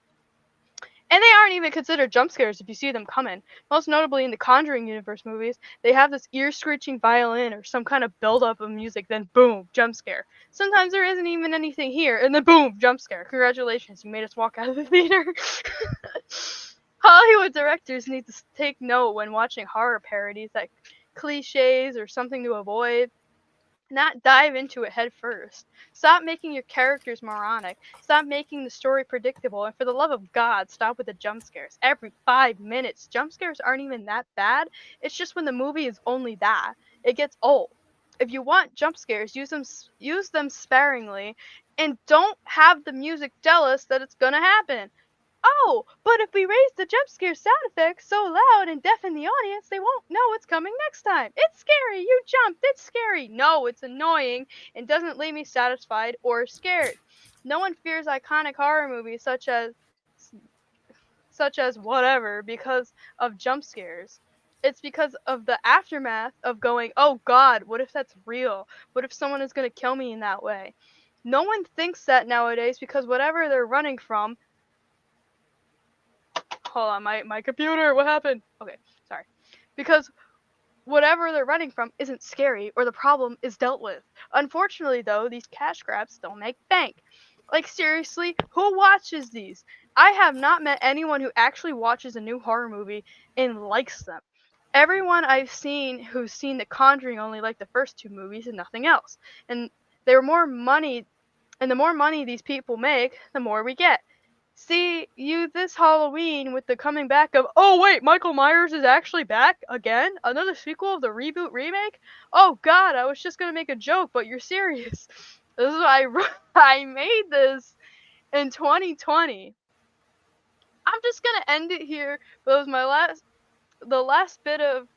And they aren't even considered jump scares if you see them coming. Most notably in the Conjuring universe movies, they have this ear-screeching violin or some kind of build-up of music, then boom, jump scare. Sometimes there isn't even anything here, and then boom, jump scare. Congratulations, you made us walk out of the theater. Hollywood directors need to take note when watching horror parodies, like cliches or something to avoid. Not dive into it head first. Stop making your characters moronic. Stop making the story predictable. And for the love of God, stop with the jump scares. Every 5 minutes. Jump scares aren't even that bad. It's just when the movie is only that. It gets old. If you want jump scares, use them sparingly. And don't have the music tell us that it's gonna happen. Oh, but if we raise the jump scare sound effects so loud and deafen the audience, they won't know what's coming next time. It's scary, you jumped, it's scary. No, it's annoying and doesn't leave me satisfied or scared. No one fears iconic horror movies such as whatever because of jump scares. It's because of the aftermath of going, oh God, what if that's real? What if someone is going to kill me in that way? No one thinks that nowadays because whatever they're running from. Hold on, my computer, what happened? Okay, sorry. Because whatever they're running from isn't scary or the problem is dealt with. Unfortunately, though, these cash grabs don't make bank. Like, seriously, who watches these? I have not met anyone who actually watches a new horror movie and likes them. Everyone I've seen who's seen The Conjuring only liked the first two movies and nothing else. And they're more money, and the more money these people make, the more we get. See you this Halloween with the coming back of, oh wait, Michael Myers is actually back again? Another sequel of the reboot remake? Oh God, I was just gonna make a joke, but you're serious. This is why I made this in 2020. I'm just gonna end it here. But it was the last bit of,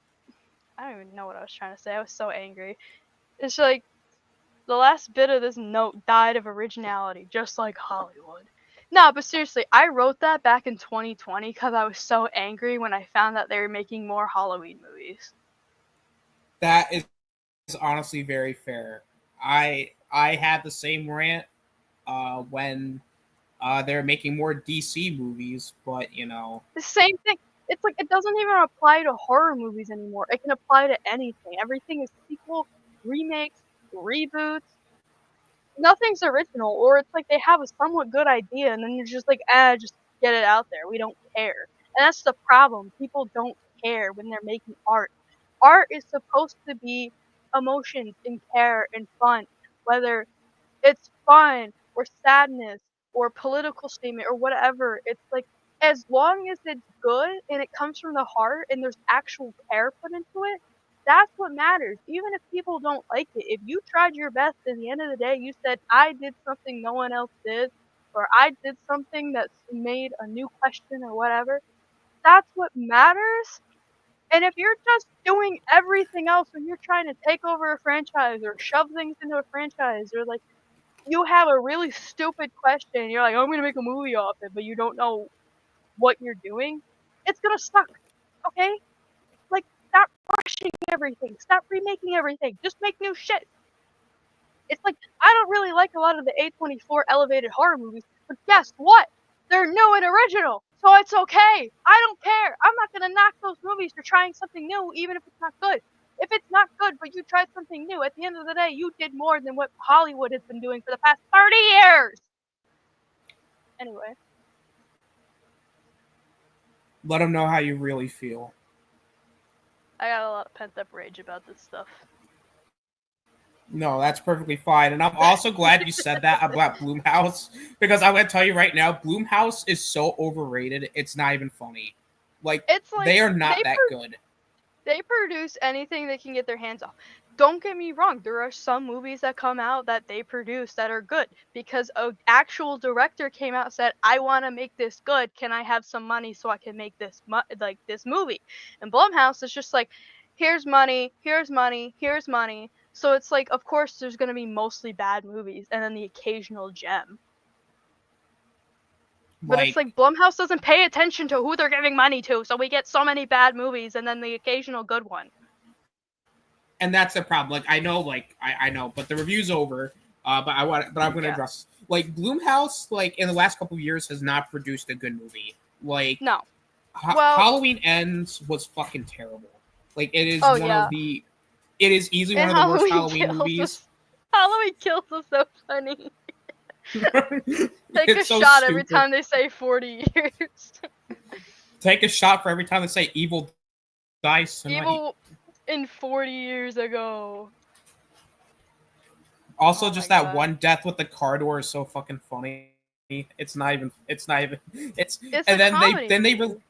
I don't even know what I was trying to say. I was so angry. It's like the last bit of this note died of originality, just like Hollywood. No, but seriously, I wrote that back in 2020 because I was so angry when I found that they were making more Halloween movies. That is honestly very fair. I had the same rant when they're making more DC movies, but you know, The same thing. It's like it doesn't even apply to horror movies anymore. It can apply to anything. Everything is sequel, remakes, reboots. Nothing's original, or it's like they have a somewhat good idea and then you're just like, just get it out there. We don't care. And that's the problem. People don't care when they're making art. Art is supposed to be emotions and care and fun. Whether it's fun or sadness or political statement or whatever, it's like as long as it's good and it comes from the heart and there's actual care put into it, that's what matters. Even if people don't like it, if you tried your best, at the end of the day, you said, I did something no one else did, or I did something that made a new question or whatever, that's what matters. And if you're just doing everything else and you're trying to take over a franchise or shove things into a franchise, or like you have a really stupid question and you're like, I'm going to make a movie off it, but you don't know what you're doing, it's going to suck. Okay? Like, stop rushing everything. Stop remaking everything. Just make new shit. It's like, I don't really like a lot of the A24 elevated horror movies, but guess what? They're new and original, so it's okay. I don't care. I'm not gonna knock those movies for trying something new, even if it's not good. If it's not good, but you tried something new, at the end of the day, you did more than what Hollywood has been doing for the past 30 years. Anyway. let them know how you really feel. I got a lot of pent-up rage about this stuff. No, that's perfectly fine. And I'm also glad you said that about Blumhouse, because I'm going to tell you right now, Blumhouse is so overrated, it's not even funny. It's like they are not that good. They produce anything they can get their hands on. Don't get me wrong, there are some movies that come out that they produce that are good because an actual director came out and said, I want to make this good. Can I have some money so I can make this this movie? And Blumhouse is just like, here's money, here's money, here's money. So it's like, of course, there's going to be mostly bad movies and then the occasional gem. But it's like Blumhouse doesn't pay attention to who they're giving money to, so we get so many bad movies and then the occasional good one. And that's the problem. I know, I know, but the review's over. But I'm going to address Blumhouse. In the last couple of years, has not produced a good movie. No. Halloween Ends was fucking terrible. It is one of the. It is easily one of the worst Halloween movies. Halloween Kills is so funny. Take It's a so shot stupid. every time they say 40 years. Take a shot for every time they say evil dies tonight. Evil in 40 years ago. Also, Oh just my that God. one death with the car door is so fucking funny. It's not even. It's and a then comedy they movie.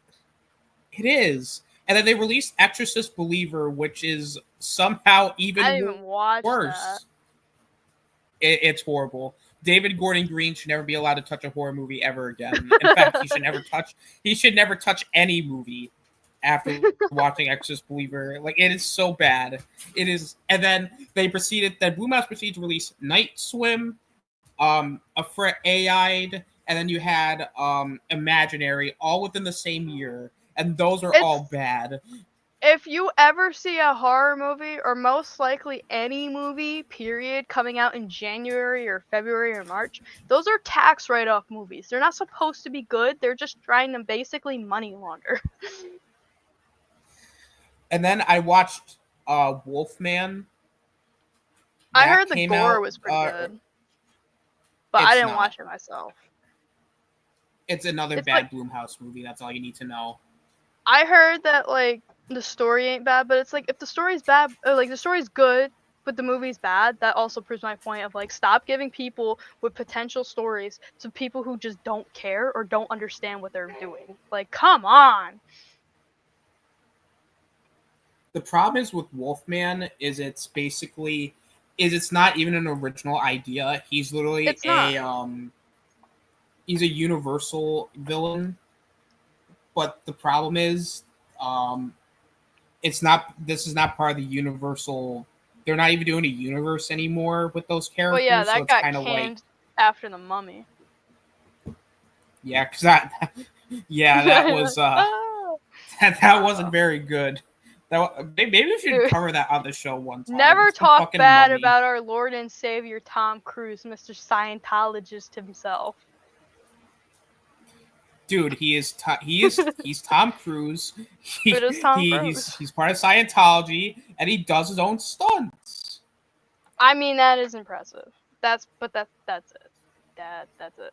it is. And then they released Exorcist Believer, which is somehow I even didn't even watch that. worse. It's horrible. David Gordon Green should never be allowed to touch a horror movie ever again. In fact, he should never touch any movie after watching Exorcist Believer. Like, it is so bad. It is. And then Blumhouse proceeded to release Night Swim, AI'd, and then you had Imaginary, all within the same year, and those are all bad. If you ever see a horror movie, or most likely any movie, period, coming out in January or February or March, those are tax write-off movies. They're not supposed to be good. They're just trying to basically money launder. And then I watched Wolfman. I heard the gore was pretty good, but I didn't watch it myself. It's another bad Blumhouse movie. That's all you need to know. I heard that like the story ain't bad, but it's like if the story's bad, or like the story's good, but the movie's bad, that also proves my point of like stop giving people with potential stories to people who just don't care or don't understand what they're doing. Like, come on. The problem is with Wolfman is it's not even an original idea. He's literally he's a universal villain. But the problem is this is not part of the universal. They're not even doing a universe anymore with those characters. Well, yeah, that so it's got kind of canned after The Mummy. Yeah, because that was that wasn't very good. Maybe we should cover that on the show one time. Never talk bad about our Lord and Savior Tom Cruise, Mr. Scientologist himself. Dude, he's Tom Cruise. He's part of Scientology, and he does his own stunts. I mean, that is impressive. That's it. That's it.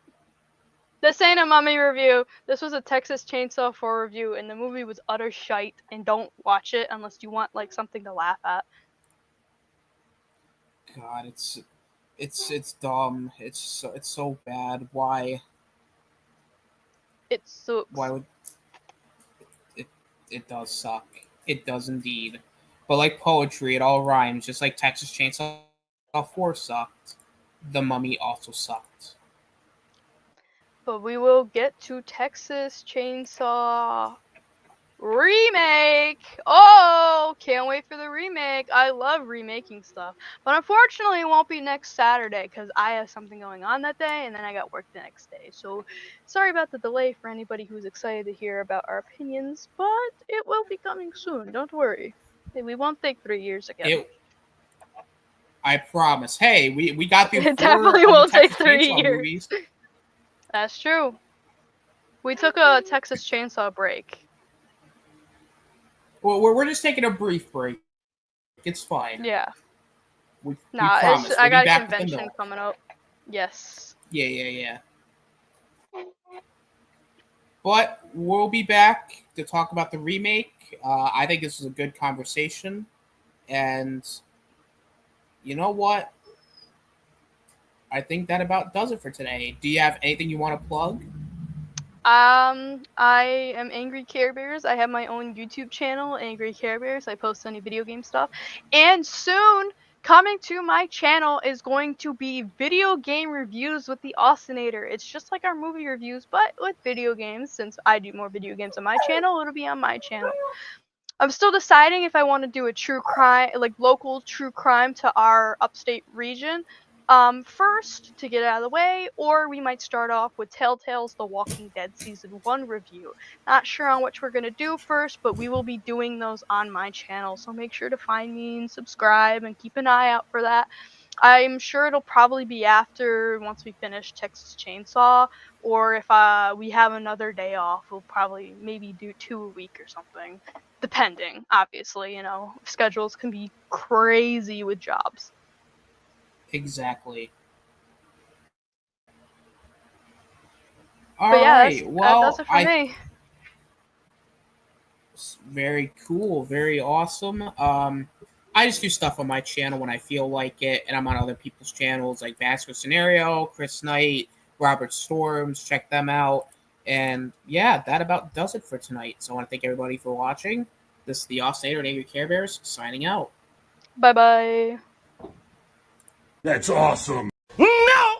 This ain't a Mummy review. This was a Texas Chainsaw 4 review, and the movie was utter shite. And don't watch it unless you want like something to laugh at. God, it's dumb. It's so bad. Why? It sucks. Why would it does suck. It does indeed. But like poetry, it all rhymes. Just like Texas Chainsaw 4 sucked. The Mummy also sucked. But we will get to Texas Chainsaw remake. Oh, can't wait for the remake. I love remaking stuff. But unfortunately, it won't be next Saturday because I have something going on that day and then I got work the next day. So sorry about the delay for anybody who's excited to hear about our opinions, but it will be coming soon. Don't worry. We won't take 3 years again. I promise. Hey, we got through 4 it definitely won't take 3 years. Movies. That's true. We took a Texas Chainsaw break. Well, we're just taking a brief break. It's fine. Yeah. We promise. I got a convention coming up. Yes. Yeah. But we'll be back to talk about the remake. I think this is a good conversation. And you know what? I think that about does it for today. Do you have anything you want to plug? I am AngryCareBears. I have my own YouTube channel, AngryCareBears. I post any video game stuff. And soon, coming to my channel is going to be video game reviews with the Austinator. It's just like our movie reviews, but with video games. Since I do more video games on my channel, it'll be on my channel. I'm still deciding if I want to do a true crime, like local true crime to our upstate region. First, to get it out of the way, or we might start off with Telltale's The Walking Dead Season 1 review. Not sure on which we're going to do first, but we will be doing those on my channel, so make sure to find me and subscribe and keep an eye out for that. I'm sure it'll probably be after, once we finish Texas Chainsaw, or if we have another day off, we'll probably maybe do 2 a week or something. Depending, obviously, schedules can be crazy with jobs. Exactly. All right. Well, that's it for me. Very cool. Very awesome. I just do stuff on my channel when I feel like it, and I'm on other people's channels like Vasco Scenario, Chris Knight, Robert Storms. Check them out. And yeah, that about does it for tonight. So I want to thank everybody for watching. This is the Austinator and Angry Care Bears signing out. Bye bye. That's awesome. No!